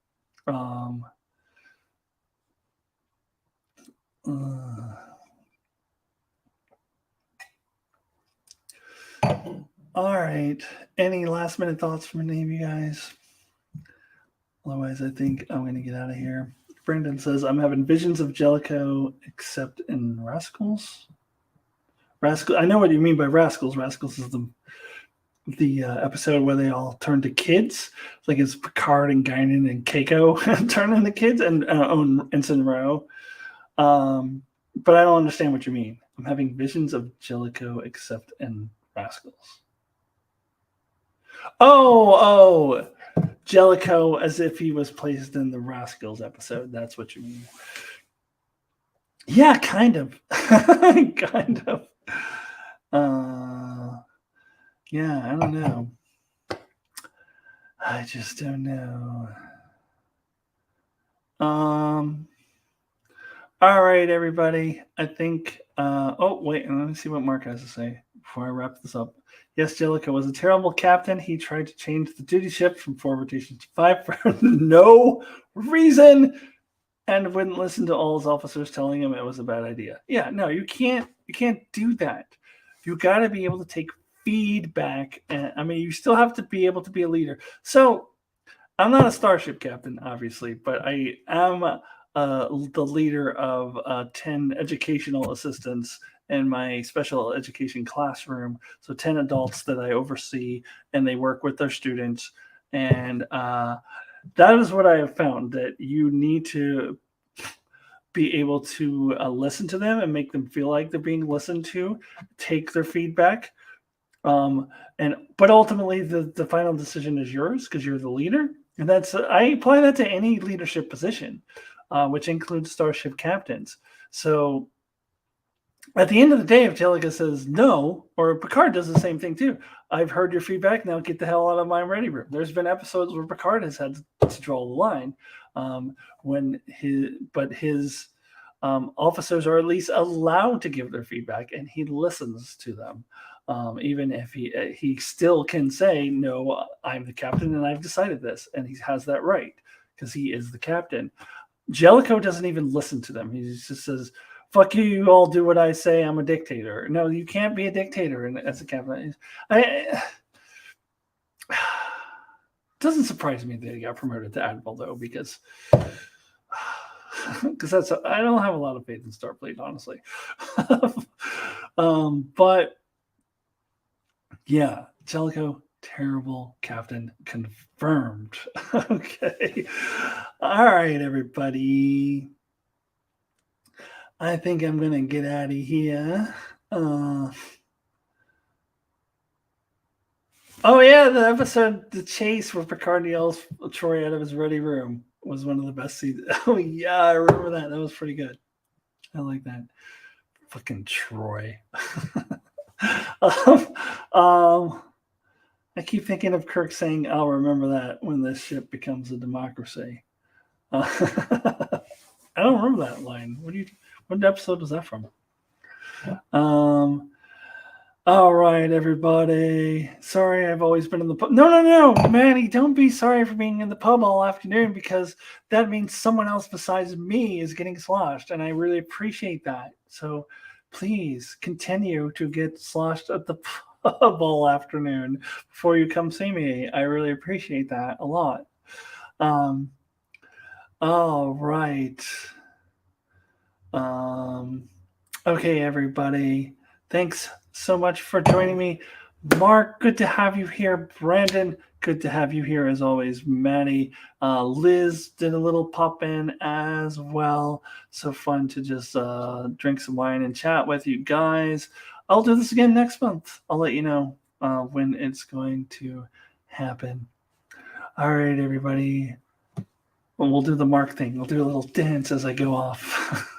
All right. Any last minute thoughts from any of you guys? Otherwise, I think I'm going to get out of here. Brendan says, I'm having visions of Jellicoe except in Rascals. I know what you mean by Rascals. Rascals is the episode where they all turn to kids. Like it's Picard and Guinan and Keiko turn into kids, and Ensign Ro. But I don't understand what you mean. I'm having visions of Jellicoe except in Rascals. Oh, Jellicoe as if he was placed in the Rascals episode. That's what you mean. Yeah, kind of. Kind of. Yeah, I don't know. I just don't know. All right, everybody. I think wait, let me see what Mark has to say before I wrap this up. Yes, Jellicoe was a terrible captain. He tried to change the duty ship from 4 rotations to 5 for no reason, and wouldn't listen to all his officers telling him it was a bad idea. Yeah, no, you can't do that. You got to be able to take feedback. And I mean, you still have to be able to be a leader. So I'm not a starship captain, obviously, but I am the leader of 10 educational assistants in my special education classroom. So 10 adults that I oversee, and they work with their students. And that is what I have found, that you need to be able to listen to them and make them feel like they're being listened to, take their feedback. But ultimately the final decision is yours, because you're the leader. And I apply that to any leadership position, which includes starship captains. So at the end of the day, if Jellicoe says no, or Picard does the same thing too, I've heard your feedback, now get the hell out of my ready room. There's been episodes where Picard has had to draw the line when his officers are at least allowed to give their feedback, and he listens to them. Even if he still can say, no, I'm the captain and I've decided this, and he has that right because he is the captain. Jellicoe doesn't even listen to them. He just says, fuck you, you all do what I say, I'm a dictator. No, you can't be a dictator as a captain. It doesn't surprise me that he got promoted to admiral though, because I don't have a lot of faith in Starfleet, honestly. But yeah, Jellicoe, terrible captain, confirmed. Okay. All right, everybody. I think I'm going to get out of here. Oh, yeah, the episode, The Chase, where Picard yells Troy out of his ready room was one of the best scenes. Oh, yeah, I remember that. That was pretty good. I like that. Fucking Troy. I keep thinking of Kirk saying, I'll remember that when this ship becomes a democracy. I don't remember that line. What episode was that from? All right, everybody. Sorry, I've always been in the pub. No, Manny, don't be sorry for being in the pub all afternoon, because that means someone else besides me is getting sloshed, and I really appreciate that. So please continue to get sloshed at the pub all afternoon before you come see me. I really appreciate that a lot. All right. Okay, everybody. Thanks so much for joining me. Mark, good to have you here. Brandon, good to have you here as always. Maddie, Liz did a little pop in as well. So fun to just drink some wine and chat with you guys. I'll do this again next month. I'll let you know when it's going to happen. All right, everybody. We'll do the Mark thing. We'll do a little dance as I go off.